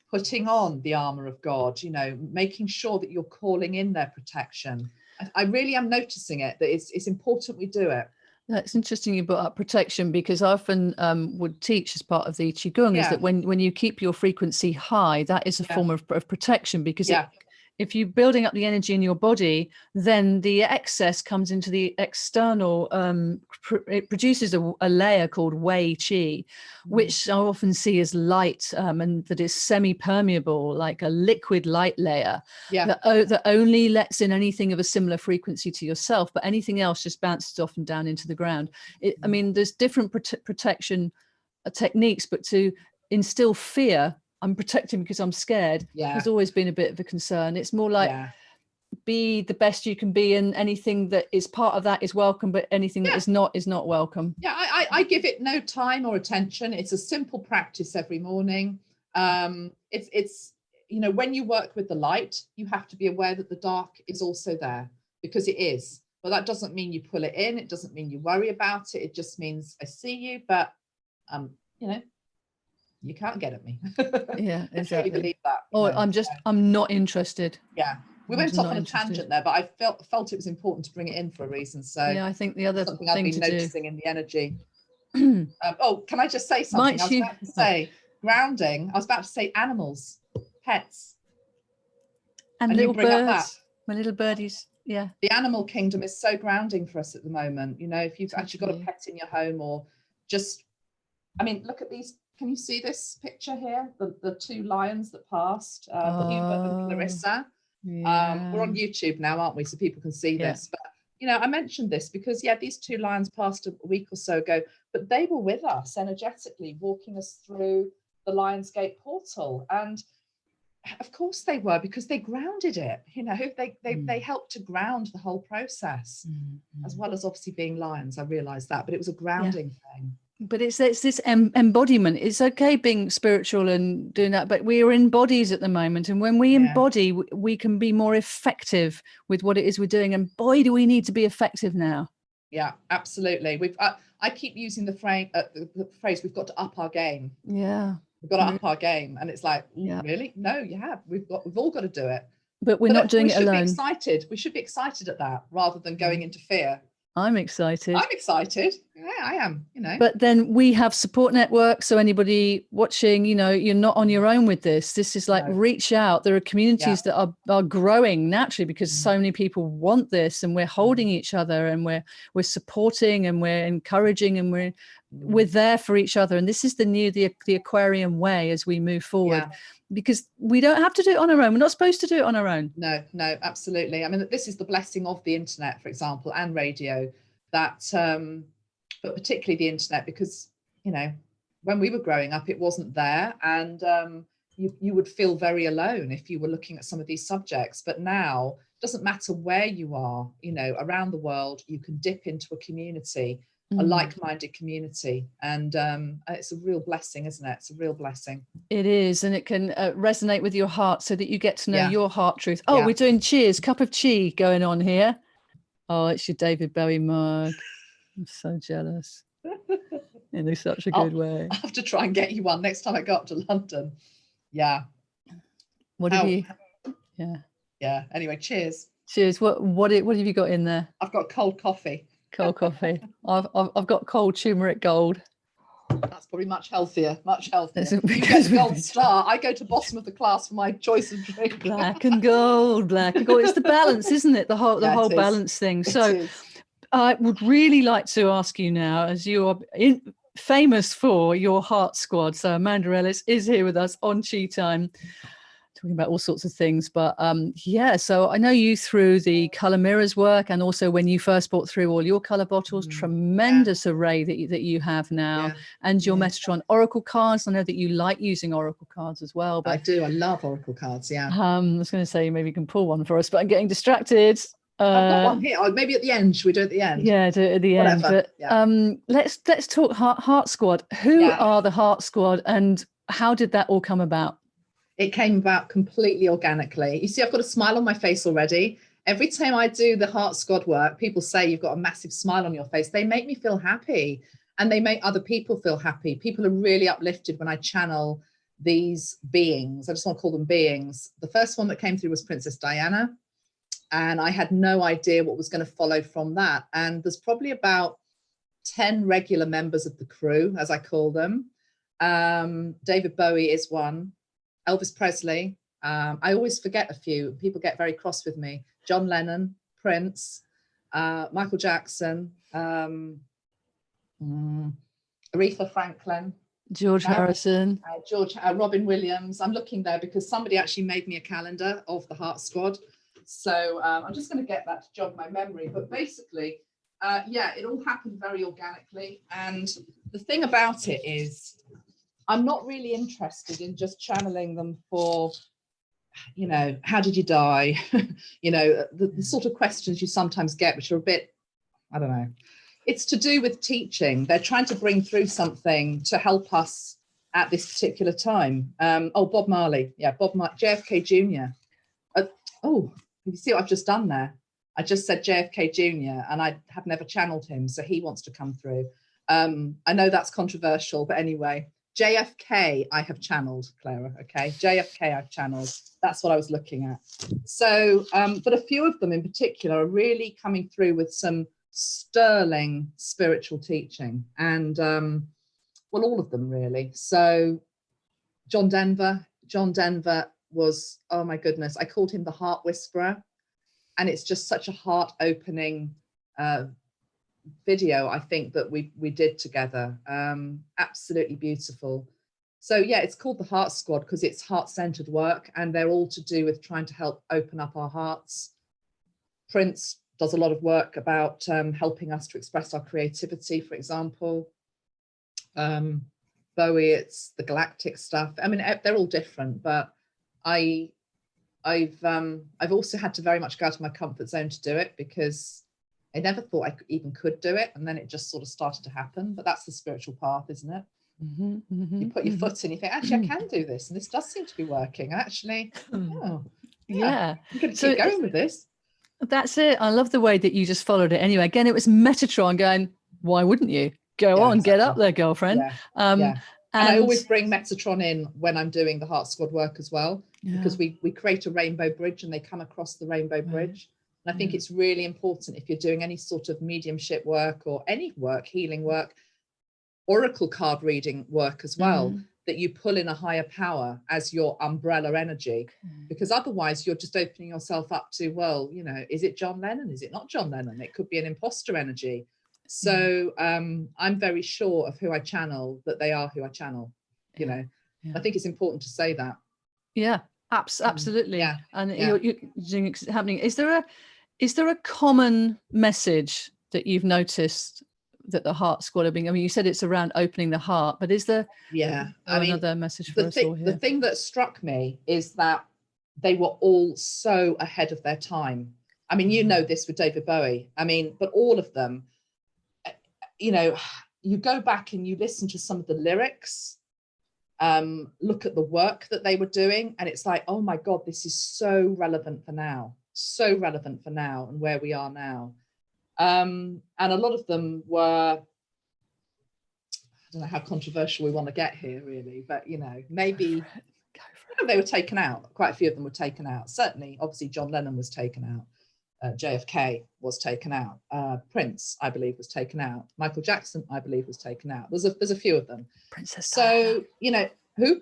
putting on the armor of God, you know, making sure that you're calling in their protection. I really am noticing it, that it's important we do it. That's interesting you brought up protection, because I often would teach as part of the Qigong is that when you keep your frequency high, that is a form of protection, because if you're building up the energy in your body, then the excess comes into the external, it produces a layer called Wei-Chi, which I often see as light, and that is semi-permeable, like a liquid light layer that only lets in anything of a similar frequency to yourself, but anything else just bounces off and down into the ground. I mean, there's different protection techniques, but to instill fear, I'm protecting because I'm scared, has always been a bit of a concern. It's more like be the best you can be, and anything that is part of that is welcome, but anything that is not welcome. I give it no time or attention. It's a simple practice every morning. It's you know, when you work with the light, you have to be aware that the dark is also there, because it is. But that doesn't mean you pull it in. It doesn't mean you worry about it. It just means I see you, but you know, you can't get at me. Yeah, exactly. I really believe that. I'm not interested. Yeah, we went off on a tangent there, but I felt it was important to bring it in for a reason. So yeah, I think the other something thing I've been to noticing in the energy. Oh, can I just say something? I was about to say grounding. I was about to say animals, pets, and little birds. My little birdies. Yeah, the animal kingdom is so grounding for us at the moment. You know, if you've actually got a pet in your home, or just, I mean, look at these. Can you see this picture here? The two lions that passed, Hubert and Clarissa. We're on YouTube now, aren't we? So people can see this. But, you know, I mentioned this because, these two lions passed a week or so ago, but they were with us energetically, walking us through the Lionsgate portal. And of course they were, because they grounded it. You know, they helped to ground the whole process, as well as obviously being lions. I realized that, but it was a grounding thing. But it's this embodiment. It's okay being spiritual and doing that, but we are in bodies at the moment. And when we embody, we can be more effective with what it is we're doing. And boy, do we need to be effective now. Yeah, absolutely. I keep using the phrase, we've got to up our game. Yeah. We've got to up our game. And it's like, really? No, you have. We've all got to do it. But we're not doing it alone. We should be excited at that, rather than going into fear. I'm excited. Yeah, I am, you know. But then we have support networks. So anybody watching, you know, you're not on your own with this. This is like, reach out. There are communities that are growing naturally, because so many people want this, and we're holding each other, and we're supporting, and we're encouraging, and we're there for each other. And this is the Aquarian way as we move forward. Because we don't have to do it on our own. We're not supposed to do it on our own. No, absolutely. I mean, this is the blessing of the internet, for example, and radio, that, but particularly the internet, because, you know, when we were growing up, it wasn't there. And you would feel very alone if you were looking at some of these subjects. But now, it doesn't matter where you are, you know, around the world, you can dip into a community, a like-minded community. And it's a real blessing, isn't it? It's a real blessing. It is. And it can resonate with your heart so that you get to know your heart truth. Oh, Yeah. we're doing cheers, cup of chi going on here. Oh, it's your David Bowie mug. I'm so jealous. In such a good way. I'll have to try and get you one next time I go up to London. Yeah. What have you? Yeah. Anyway, cheers. Cheers. What have you got in there? I've got cold coffee. Cold coffee. I've got cold turmeric gold. That's probably much healthier. Much healthier. You get the gold star. I go to bottom of the class for my choice of drink. Black and gold, black and gold. It's the balance, isn't it? The whole balance thing. So I would really like to ask you now, as you are famous for your heart squad. So Amanda Ellis is here with us on Chi Time, talking about all sorts of things. But so I know you through the colour mirrors work, and also when you first brought through all your colour bottles, tremendous array that you have now, and your Metatron Oracle cards. I know that you like using Oracle cards as well. But I do. I love Oracle cards. Yeah. I was going to say maybe you can pull one for us, but I'm getting distracted. I've got one here. Oh, maybe at the end. Should we do it at the end? Yeah, do it at the end. But let's talk Heart Squad. Who are the Heart Squad, and how did that all come about? It came about completely organically. You see, I've got a smile on my face already. Every time I do the Heart Squad work, people say you've got a massive smile on your face. They make me feel happy, and they make other people feel happy. People are really uplifted when I channel these beings. I just want to call them beings. The first one that came through was Princess Diana, and I had no idea what was going to follow from that. And there's probably about 10 regular members of the crew, as I call them. David Bowie is one. Elvis Presley. I always forget a few. People get very cross with me. John Lennon, Prince, Michael Jackson, Aretha Franklin, George Harrison, Robin Williams. I'm looking there because somebody actually made me a calendar of the Heart Squad. So I'm just going to get that to jog my memory. But basically, it all happened very organically. And the thing about it is, I'm not really interested in just channeling them for, you know, how did you die? You know, the sort of questions you sometimes get, which are a bit, I don't know. It's to do with teaching. They're trying to bring through something to help us at this particular time. Bob Marley. Yeah, JFK Jr. You see what I've just done there? I just said JFK Jr. and I have never channeled him, so he wants to come through. I know that's controversial, but anyway. JFK I have channeled, Clara, okay? JFK I've channeled. That's what I was looking at. So, but a few of them in particular are really coming through with some sterling spiritual teaching. And, all of them really. So John Denver was, oh my goodness, I called him the Heart Whisperer. And it's just such a heart-opening video, I think, that we did together. Absolutely beautiful. So yeah, it's called the Heart Squad because it's heart-centered work, and they're all to do with trying to help open up our hearts. Prince does a lot of work about helping us to express our creativity, for example. Bowie, it's the galactic stuff. I mean, they're all different, but I've also had to very much go out of my comfort zone to do it, because I never thought I even could do it, and then it just sort of started to happen. But that's the spiritual path, isn't it? You put your foot in, you think, actually, I can do this, and this does seem to be working. Actually, I'm going to keep going with this. That's it. I love the way that you just followed it. Anyway, again, it was Metatron going, why wouldn't you? Go on, exactly. Get up there, girlfriend. And I always bring Metatron in when I'm doing the Heart Squad work as well, because we create a rainbow bridge and they come across the rainbow bridge. And I think it's really important, if you're doing any sort of mediumship work or any work, healing work, oracle card reading work as well, that you pull in a higher power as your umbrella energy, because otherwise you're just opening yourself up to, well, you know, is it John Lennon? Is it not John Lennon? It could be an imposter energy. So I'm very sure of who I channel, that they are who I channel, you know. I think it's important to say that. Yeah, absolutely. And you're doing it happening. Is there a common message that you've noticed that the heart squad are being, I mean, you said it's around opening the heart, but is there another message for us all here? The thing that struck me is that they were all so ahead of their time. I mean, you know this with David Bowie. I mean, but all of them, you know, you go back and you listen to some of the lyrics, look at the work that they were doing, and it's like, oh my God, this is so relevant for now, and where we are now. And a lot of them were, I don't know how controversial we want to get here, really, but, you know, maybe they were taken out. Quite a few of them were taken out. Certainly, obviously, John Lennon was taken out. JFK was taken out. Prince, I believe, was taken out. Michael Jackson, I believe, was taken out. There's a few of them. Princess Diana. You know, who?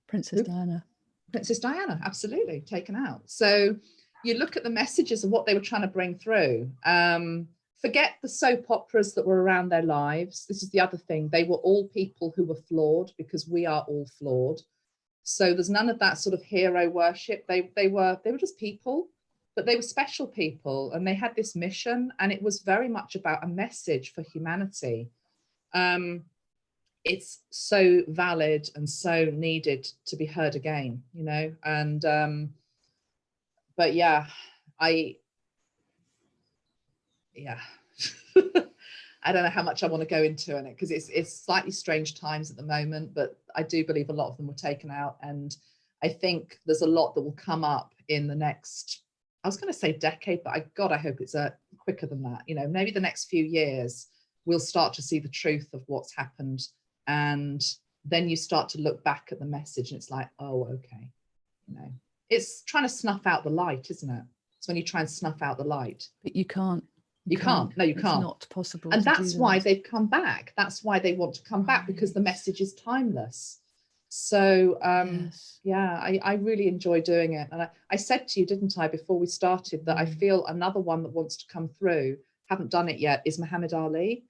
Princess Diana. Princess Diana, absolutely, taken out. So you look at the messages of what they were trying to bring through. Forget the soap operas that were around their lives. This is the other thing. They were all people who were flawed, because we are all flawed. So there's none of that sort of hero worship. They were just people, but they were special people, and they had this mission, and it was very much about a message for humanity. It's so valid and so needed to be heard again, you know. And but yeah, I don't know how much I want to go into it, because it's slightly strange times at the moment, but I do believe a lot of them were taken out. And I think there's a lot that will come up in the next, I was going to say decade, but I hope it's quicker than that. You know, maybe the next few years, we'll start to see the truth of what's happened. And then you start to look back at the message, and it's like, oh, okay. You know, it's trying to snuff out the light, isn't it? It's when you try and snuff out the light. But you can't. You can't. No, you can't. It's not possible. And that's why they've come back. That's why they want to come back, because the message is timeless. So yes. yeah, I really enjoy doing it. And I said to you, didn't I, before we started, that I feel another one that wants to come through, haven't done it yet, is Muhammad Ali.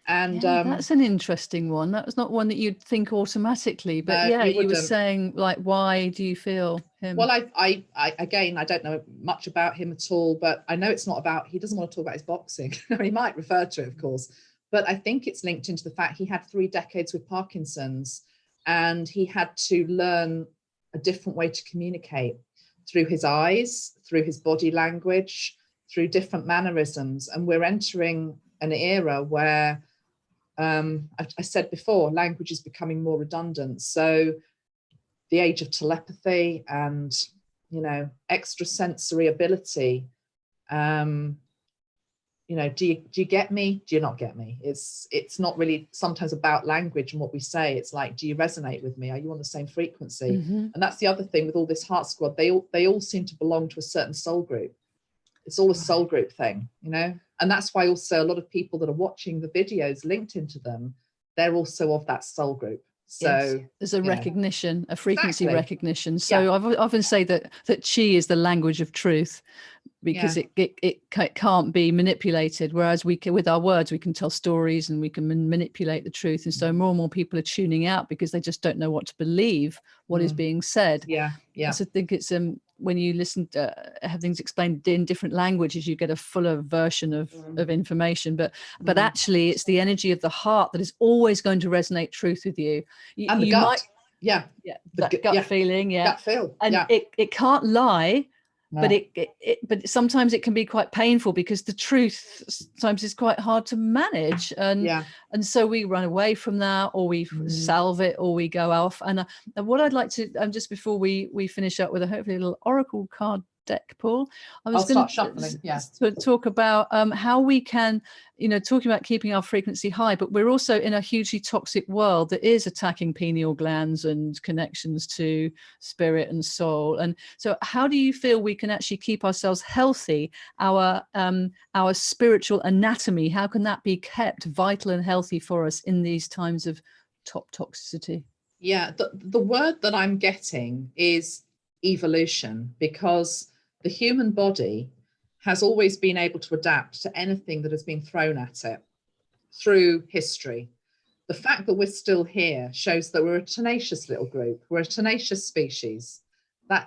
And that's an interesting one. That was not one that you'd think automatically, but no, you were saying, like, why do you feel him? Well, I again, I don't know much about him at all, but I know it's not about, he doesn't want to talk about his boxing. He might refer to it, of course, but I think it's linked into the fact he had 3 decades with Parkinson's, and he had to learn a different way to communicate through his eyes, through his body language, through different mannerisms. And we're entering an era where, I said before, language is becoming more redundant. So the age of telepathy and, you know, extrasensory ability, you know, do you get me? Do you not get me? It's not really sometimes about language and what we say. It's like, do you resonate with me? Are you on the same frequency? Mm-hmm. And that's the other thing with all this heart squad. They all seem to belong to a certain soul group. It's all a soul group thing, you know? And that's why also a lot of people that are watching the videos linked into them, they're also of that soul group. So yes. There's a recognition, a frequency recognition. So yeah. I've often say that Chi is the language of truth, because it can't be manipulated. Whereas we can, with our words, we can tell stories and we can manipulate the truth. And so more and more people are tuning out because they just don't know what to believe, what is being said. Yeah. So I think it's when you listen to have things explained in different languages, you get a fuller version of information. But actually, it's the energy of the heart that is always going to resonate truth with you. And the gut. That gut feeling. Gut feel. And it can't lie. No. But sometimes it can be quite painful, because the truth sometimes is quite hard to manage, and so we run away from that, or we salve it, or we go off. And what I'd like to just before we finish up with hopefully a little oracle card deck, Paul, I was going to talk about how we can, you know, talking about keeping our frequency high, but we're also in a hugely toxic world that is attacking pineal glands and connections to spirit and soul. And so how do you feel we can actually keep ourselves healthy, our spiritual anatomy, how can that be kept vital and healthy for us in these times of top toxicity? Yeah, the word that I'm getting is evolution, because the human body has always been able to adapt to anything that has been thrown at it through history. The fact that we're still here shows that we're a tenacious little group. We're a tenacious species. I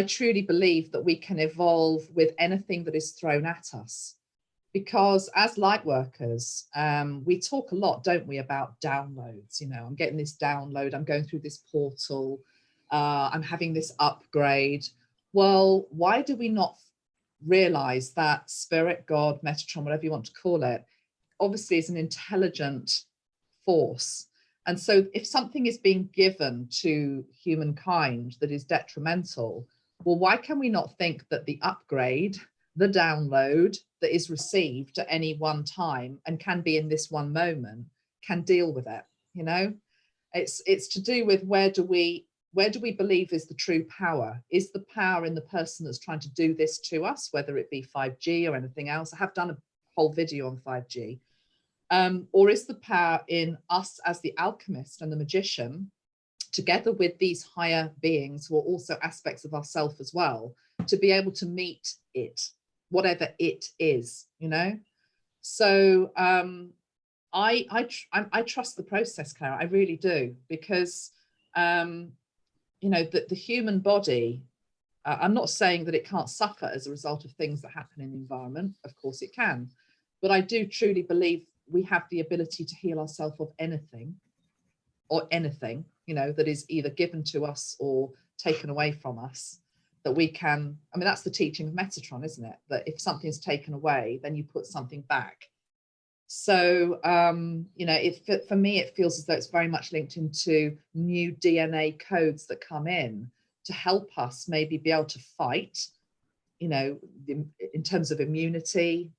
truly believe that we can evolve with anything that is thrown at us. because as light workers, we talk a lot, don't we, about downloads. You know, I'm getting this download, I'm going through this portal, I'm having this upgrade. Well, why do we not realize that spirit, God, Metatron, whatever you want to call it, obviously is an intelligent force? And so if something is being given to humankind that is detrimental, well, why can we not think that the upgrade, the download that is received at any one time and can be in this one moment, can deal with it? You know, it's to do with where do we believe is the true power? Is the power in the person that's trying to do this to us, whether it be 5G or anything else? I have done a whole video on 5G. Or is the power in us as the alchemist and the magician, together with these higher beings who are also aspects of ourself as well, to be able to meet it, whatever it is, you know? So I trust the process, Claire. I really do, because you know, that the human body, I'm not saying that it can't suffer as a result of things that happen in the environment. Of course it can, but I do truly believe we have the ability to heal ourselves of anything, you know, that is either given to us or taken away from us, that we can. I mean, that's the teaching of Metatron, isn't it? That if something is taken away, then you put something back. So, you know, for me, it feels as though it's very much linked into new DNA codes that come in to help us maybe be able to fight, you know, in terms of immunity.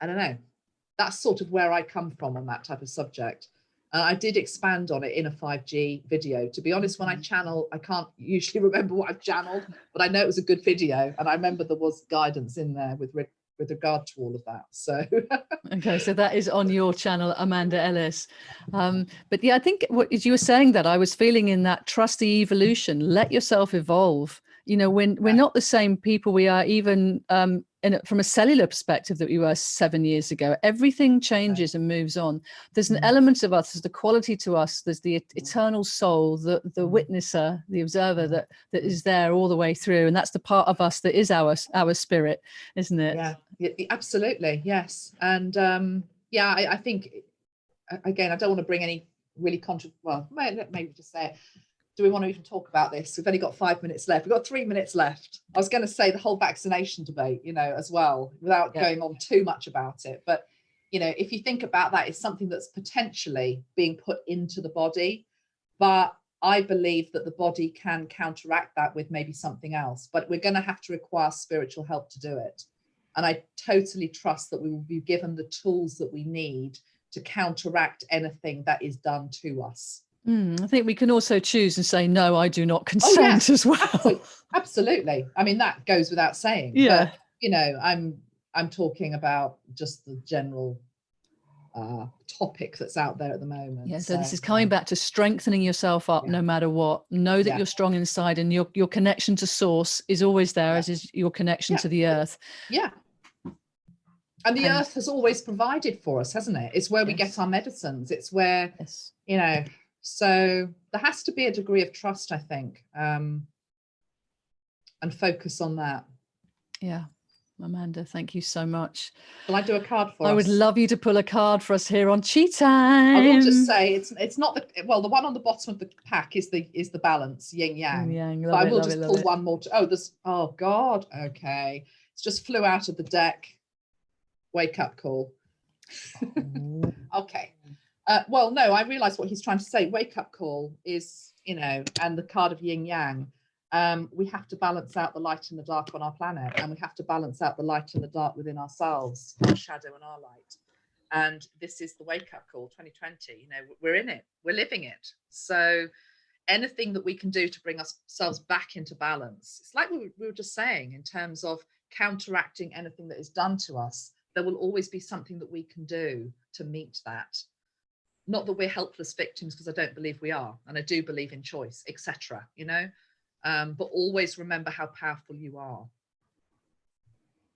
I don't know. That's sort of where I come from on that type of subject. I did expand on it in a 5G video. To be honest, when I channel, I can't usually remember what I've channeled, but I know it was a good video. And I remember there was guidance in there with regard to all of that. So okay, so that is on your channel, Amanda Ellis. But yeah, I think what you were saying, that I was feeling in that trust the evolution, let yourself evolve. You know, when we're not the same people we are even from a cellular perspective that we were 7 years ago. Everything changes and moves on. There's an element of us, there's the quality to us, there's the eternal soul, the witnesser, the observer that is there all the way through. And that's the part of us that is our spirit, isn't it? Yeah, absolutely. Yes. And yeah, I think, again, I don't want to bring any really well, maybe just say it. Do we want to even talk about this? We've only got 5 minutes left. We've got 3 minutes left. I was going to say the whole vaccination debate, you know, as well, without going on too much about it. But, you know, if you think about that, it's something that's potentially being put into the body. But I believe that the body can counteract that with maybe something else. But we're going to have to require spiritual help to do it. And I totally trust that we will be given the tools that we need to counteract anything that is done to us. I think we can also choose and say, no, I do not consent as well. Absolutely. I mean, that goes without saying. Yeah. But, you know, I'm talking about just the general topic that's out there at the moment. Yeah. So this is coming back to strengthening yourself up no matter what. Know that you're strong inside, and your connection to source is always there, as is your connection to the earth. Yeah. And the earth has always provided for us, hasn't it? It's where we get our medicines. It's where, you know, so there has to be a degree of trust, I think, and focus on that. Yeah. Amanda, thank you so much. Will I do a card for us? I would love you to pull a card for us here on Chi Time. I will just say it's not the one on the bottom of the pack is the balance, yin yang. But I will just pull one more. Oh God. Okay. It's just flew out of the deck. Wake up call. Okay. Well, no, I realize what he's trying to say. Wake up call is, you know, and the card of yin yang. We have to balance out the light and the dark on our planet, and we have to balance out the light and the dark within ourselves, our shadow and our light. And this is the wake up call 2020. You know, we're in it, we're living it. So anything that we can do to bring ourselves back into balance, it's like we were just saying, in terms of counteracting anything that is done to us, there will always be something that we can do to meet that. Not that we're helpless victims, because I don't believe we are, and I do believe in choice, etc. You know, but always remember how powerful you are.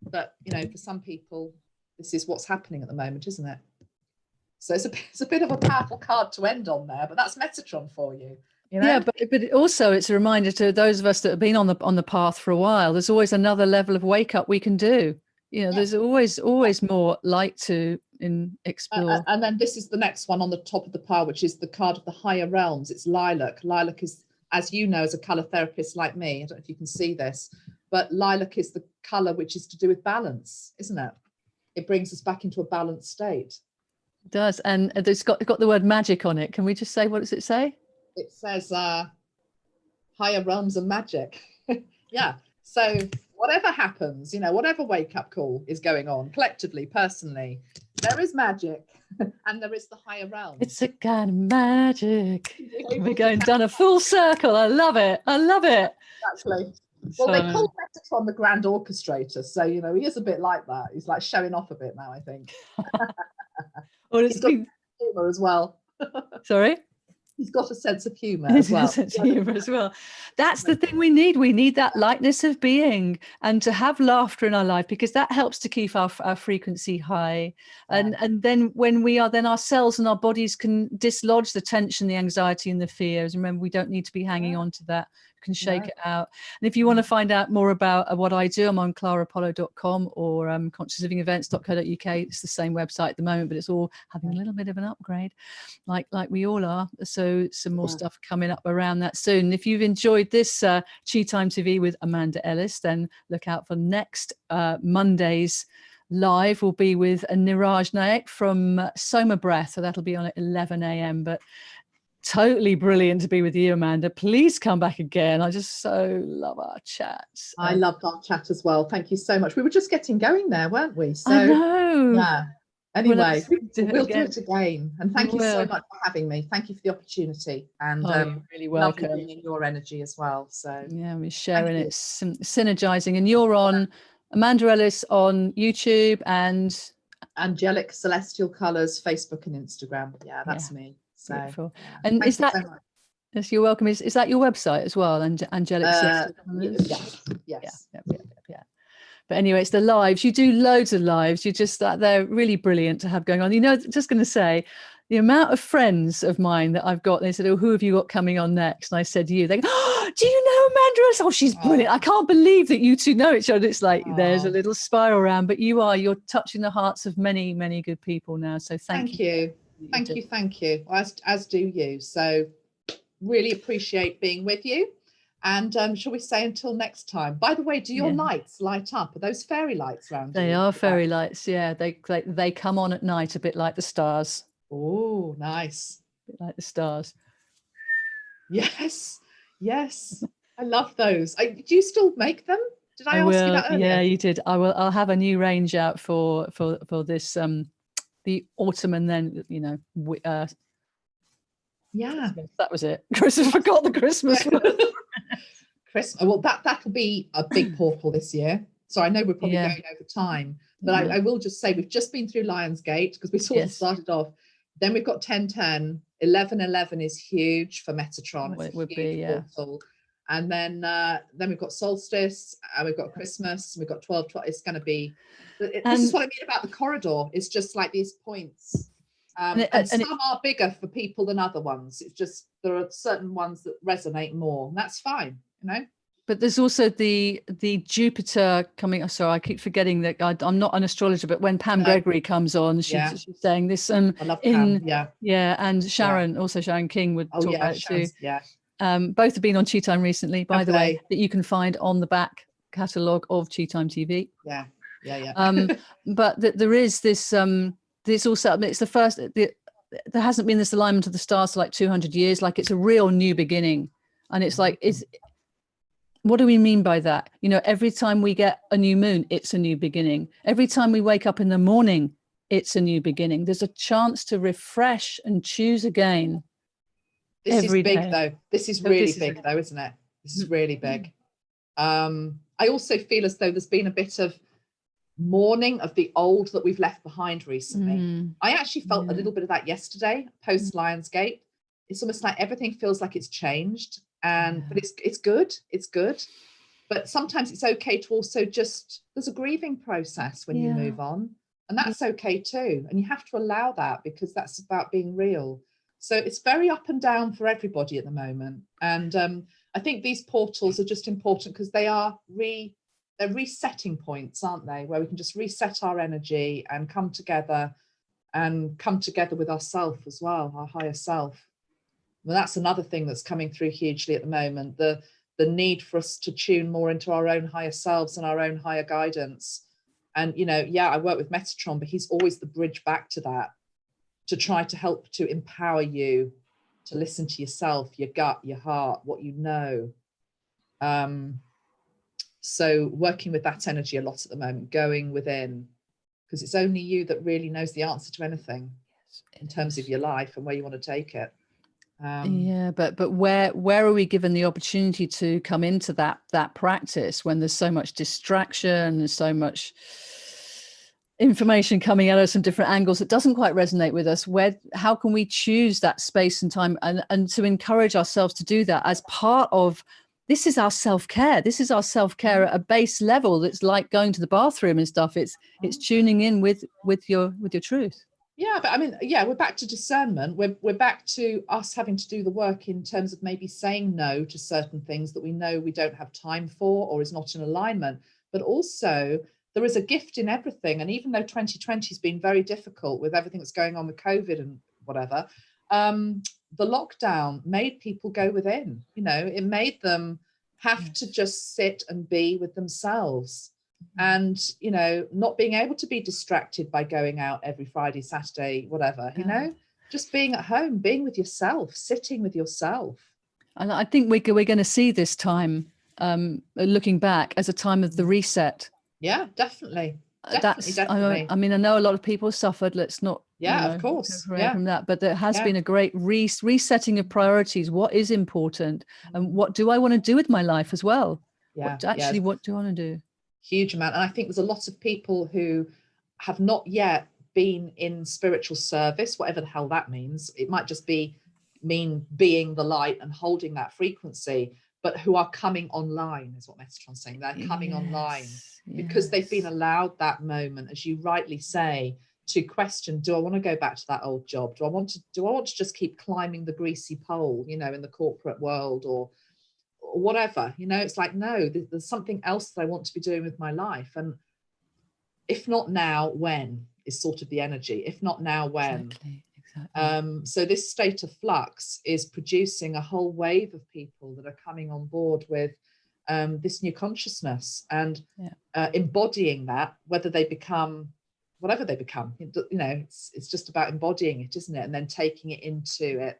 But you know, for some people, this is what's happening at the moment, isn't it? So it's a bit of a powerful card to end on there, but that's Metatron for you. You know? Yeah, but also it's a reminder to those of us that have been on the path for a while. There's always another level of wake up we can do. you know, Yeah. there's always more light to explore. And then this is the next one on the top of the pile, which is the card of the higher realms. It's lilac. Lilac is, as you know, as a color therapist like me, I don't know if you can see this, but lilac is the color which is to do with balance, isn't it? It brings us back into a balanced state. It does. And it's got the word magic on it. Can we just say, what does it say? It says higher realms of magic. Yeah. So whatever happens, you know, whatever wake up call is going on collectively, personally, there is magic and there is the higher realm. It's a kind of magic. We're going down a full circle. I love it. I love it. Exactly. Well, they call Metatron the grand orchestrator. So, you know, he is a bit like that. He's like showing off a bit now, I think. Well, He's got humor as well. Sorry? He's got a sense of humor as well. That's the thing we need. We need that lightness of being and to have laughter in our life, because that helps to keep our frequency high. And then when we are, then our cells and our bodies can dislodge the tension, the anxiety and the fears. Remember, we don't need to be hanging on to that. You can shake it out. And if you want to find out more about what I do, I'm on clarapollo.com or consciouslivingevents.co.uk. It's the same website at the moment, but it's all having a little bit of an upgrade, like we all are. So some more stuff coming up around that soon. If you've enjoyed this Chi Time TV with Amanda Ellis, then look out for next Monday's live. Will be with Niraj Naik from Soma Breath, so that'll be on at 11 a.m. But totally brilliant to be with you, Amanda. Please come back again. I just so love our chats. I loved our chat as well. Thank you so much. We were just getting going there, weren't we? So I know. Yeah. Anyway, we'll do again. it again. And thank you so much for having me. Thank you for the opportunity. And you're really welcome. lovely being in your energy as well. So yeah, we're sharing it, synergizing. And you're on Amanda Ellis on YouTube and Angelic Celestial Colors, Facebook and Instagram. Yeah, that's me. So beautiful. And is that so yes, you're welcome. Is that your website as well? And Angelic Celestial Colors? Yes. Yeah. But anyway, it's the lives. You do loads of lives. You just they're really brilliant to have going on. You know, just going to say, the amount of friends of mine that I've got, they said, "Oh, who have you got coming on next?" And I said, "You." They go, "Oh, do you know Amanda?" Oh, she's brilliant. I can't believe that you two know each other. It's like there's a little spiral around, but you're touching the hearts of many, many good people now. So thank you. Thank you. As do you. So really appreciate being with you. And shall we say until next time? By the way, do your lights light up? Are those fairy lights around you? They are fairy lights. Yeah, they come on at night, a bit like the stars. Oh, nice. A bit like the stars. Yes. I love those. Do you still make them? Did I ask you that earlier? Yeah, you did. I'll have a new range out for this the autumn, and then Christmas. That was it. Christmas. Forgot the Christmas. Christmas. Well, that'll be a big portal this year. So I know we're probably going over time, but I will just say we've just been through Lionsgate because we sort of started off. Then we've got 1010. 1111 is huge for Metatron. It would be, portal. And then we've got solstice, and we've got Christmas, and we've got 12. It's going to be. This is what I mean about the corridor. It's just like these points. And some are bigger for people than other ones. It's just there are certain ones that resonate more. And that's fine, you know. But there's also the Jupiter coming. Sorry, I keep forgetting that I'm not an astrologer. But when Pam Gregory comes on, she's saying this. I love Pam. And Sharon, also Sharon King would talk about it too. Yeah. Both have been on Chi Time recently, by the way, that you can find on the back catalogue of Chi Time TV. Yeah. But there is this. This also, it's the first. There hasn't been this alignment of the stars for like 200 years. Like it's a real new beginning, and it's like what do we mean by that? You know, every time we get a new moon, it's a new beginning. Every time we wake up in the morning, it's a new beginning. There's a chance to refresh and choose again. This is big, though. This is really big, though, isn't it? This is really big. I also feel as though there's been a bit of mourning of the old that we've left behind recently. I actually felt a little bit of that yesterday, post Lionsgate. It's almost like everything feels like it's changed. But it's good. But sometimes it's okay to also there's a grieving process when you move on, and that's okay too. And you have to allow that because that's about being real. So it's very up and down for everybody at the moment. And I think these portals are just important because they are they're resetting points, aren't they? Where we can just reset our energy and come together with ourself as well, our higher self. Well, that's another thing that's coming through hugely at the moment, the need for us to tune more into our own higher selves and our own higher guidance. And, you know, yeah, I work with Metatron, but he's always the bridge back to that, to try to help to empower you to listen to yourself, your gut, your heart, what you know. So working with that energy a lot at the moment, going within, because it's only you that really knows the answer to anything in terms of your life and where you want to take it. Yeah, but where are we given the opportunity to come into that practice when there's so much distraction, there's so much information coming at us from different angles that doesn't quite resonate with us? How can we choose that space and time and to encourage ourselves to do that as part of this? Is our self-care. This is our self-care at a base level. That's like going to the bathroom and stuff. It's tuning in with your truth. Yeah, but I mean, yeah, we're back to discernment. We're back to us having to do the work in terms of maybe saying no to certain things that we know we don't have time for or is not in alignment. But also there is a gift in everything. And even though 2020 has been very difficult with everything that's going on with COVID and whatever, the lockdown made people go within. You know, it made them have to just sit and be with themselves. And, you know, not being able to be distracted by going out every Friday, Saturday, whatever, you know, just being at home, being with yourself, sitting with yourself. And I think we're going to see this time, looking back, as a time of the reset. Yeah, definitely. Definitely. I mean, I know a lot of people suffered. Let's not. Yeah, of course. Yeah. From that, but there has been a great resetting of priorities. What is important, and what do I want to do with my life as well? Yeah. What do I want to do? Huge amount. And I think there's a lot of people who have not yet been in spiritual service, whatever the hell that means. It might just mean being the light and holding that frequency, but who are coming online, is what Metatron's saying. They're coming online because they've been allowed that moment, as you rightly say, to question, do I want to go back to that old job? Do I want to just keep climbing the greasy pole, you know, in the corporate world or whatever? You know, it's like, no, there's something else that I want to be doing with my life. And if not now, when is sort of the energy. If not now, when? Exactly. So this state of flux is producing a whole wave of people that are coming on board with this new consciousness and embodying that, whether they become whatever they become. You know, it's just about embodying it, isn't it? And then taking it into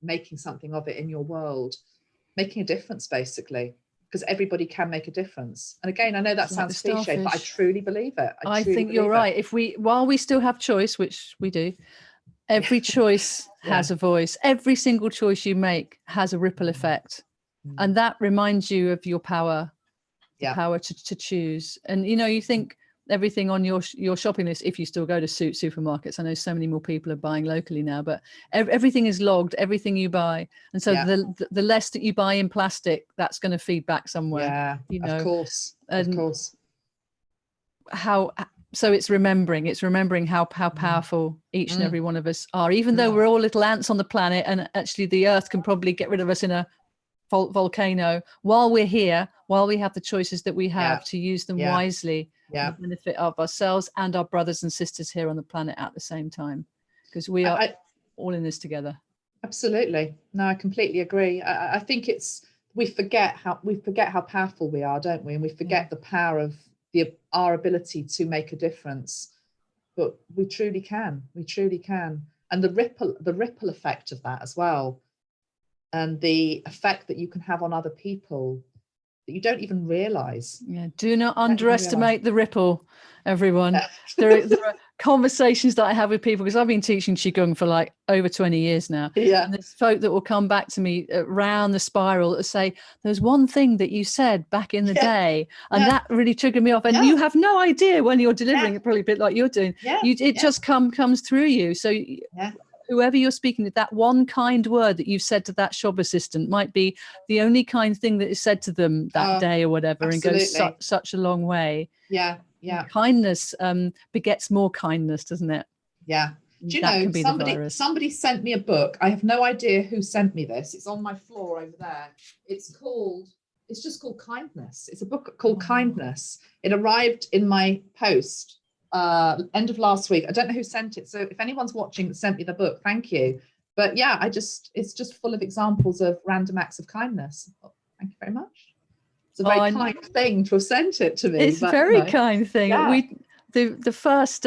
making something of it in your world, making a difference, basically, because everybody can make a difference. And again, I know that sounds cliche, but I truly believe it. I think you're right. While we still have choice, which we do, every choice has a voice. Every single choice you make has a ripple effect. And that reminds you of your power, the power to choose. And, you know, you think everything on your shopping list, if you still go to supermarkets. I know so many more people are buying locally now, but everything is logged, everything you buy. And so the less that you buy in plastic, that's going to feed back somewhere. Yeah, you know, of course. So it's remembering how powerful each and every one of us are, even though we're all little ants on the planet, and actually the earth can probably get rid of us in a volcano. While we're here, while we have the choices that we have to use them wisely, for the benefit of ourselves and our brothers and sisters here on the planet at the same time, because we are all in this together. Absolutely. No, I completely agree. I think we forget how powerful we are, don't we? And we forget the power of our ability to make a difference. But we truly can. And the ripple effect of that as well, and the effect that you can have on other people that you don't even realize. Do not underestimate the ripple, everyone. There are conversations that I have with people, because I've been teaching Qigong for like over 20 years now. And there's folk that will come back to me around the spiral that say, there's one thing that you said back in the day, and that really triggered me off. And you have no idea when you're delivering it, probably a bit like you're doing. It just comes through you. So whoever you're speaking to, that one kind word that you've said to that shop assistant might be the only kind thing that is said to them that day or whatever, absolutely. And goes such a long way. And kindness begets more kindness, doesn't it? Do you know, somebody sent me a book. I have no idea who sent me this. It's on my floor over there. It's called It's just called Kindness. It's a book called Kindness. It arrived in my post end of last week. I don't know who sent it. So if anyone's watching that sent me the book, thank you. But yeah, it's just full of examples of random acts of kindness. Oh, thank you very much. It's a very kind thing to have sent it to me. It's but, a very kind thing. Yeah. The first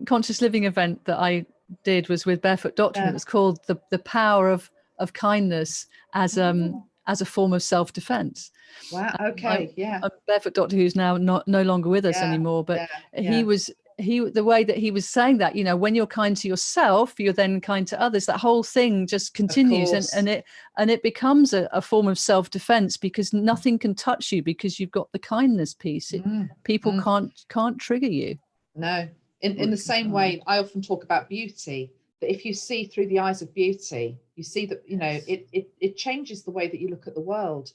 conscious living event that I did was with Barefoot Doctor. And it was called the power of kindness as a form of self-defense. Wow. Okay. A Barefoot Doctor who's now no longer with us anymore, but the way that he was saying that, you know, when you're kind to yourself, you're then kind to others. That whole thing just continues, and it becomes a form of self-defense, because nothing can touch you because you've got the kindness piece. People can't trigger you. No. In the same way, I often talk about beauty, that if you see through the eyes of beauty, you see that, you know, it changes the way that you look at the world,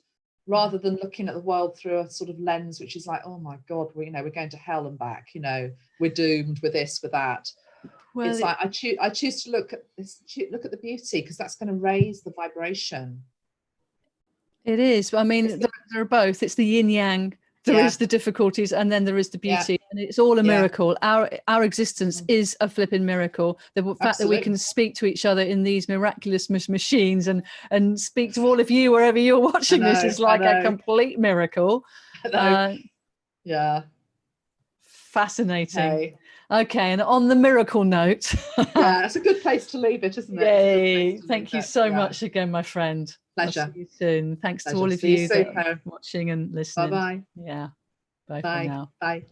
rather than looking at the world through a sort of lens which is like, oh my God, we're going to hell and back, you know, we're doomed with this, with that. Well, it's like I choose to look at the beauty, because that's going to raise the vibration. It is. I mean, there are both. It's the yin yang. There is the difficulties, and then there is the beauty, and it's all a miracle. Our existence is a flipping miracle. The fact that we can speak to each other in these miraculous machines and speak to all of you wherever you're watching this is like a complete miracle. Fascinating. Okay, and on the miracle note, that's a good place to leave it, isn't it? Yay! Thank you so much again, my friend. Pleasure. I'll see you soon. Thanks to all of you that are watching and listening. Bye-bye. Yeah. Bye for now. Bye.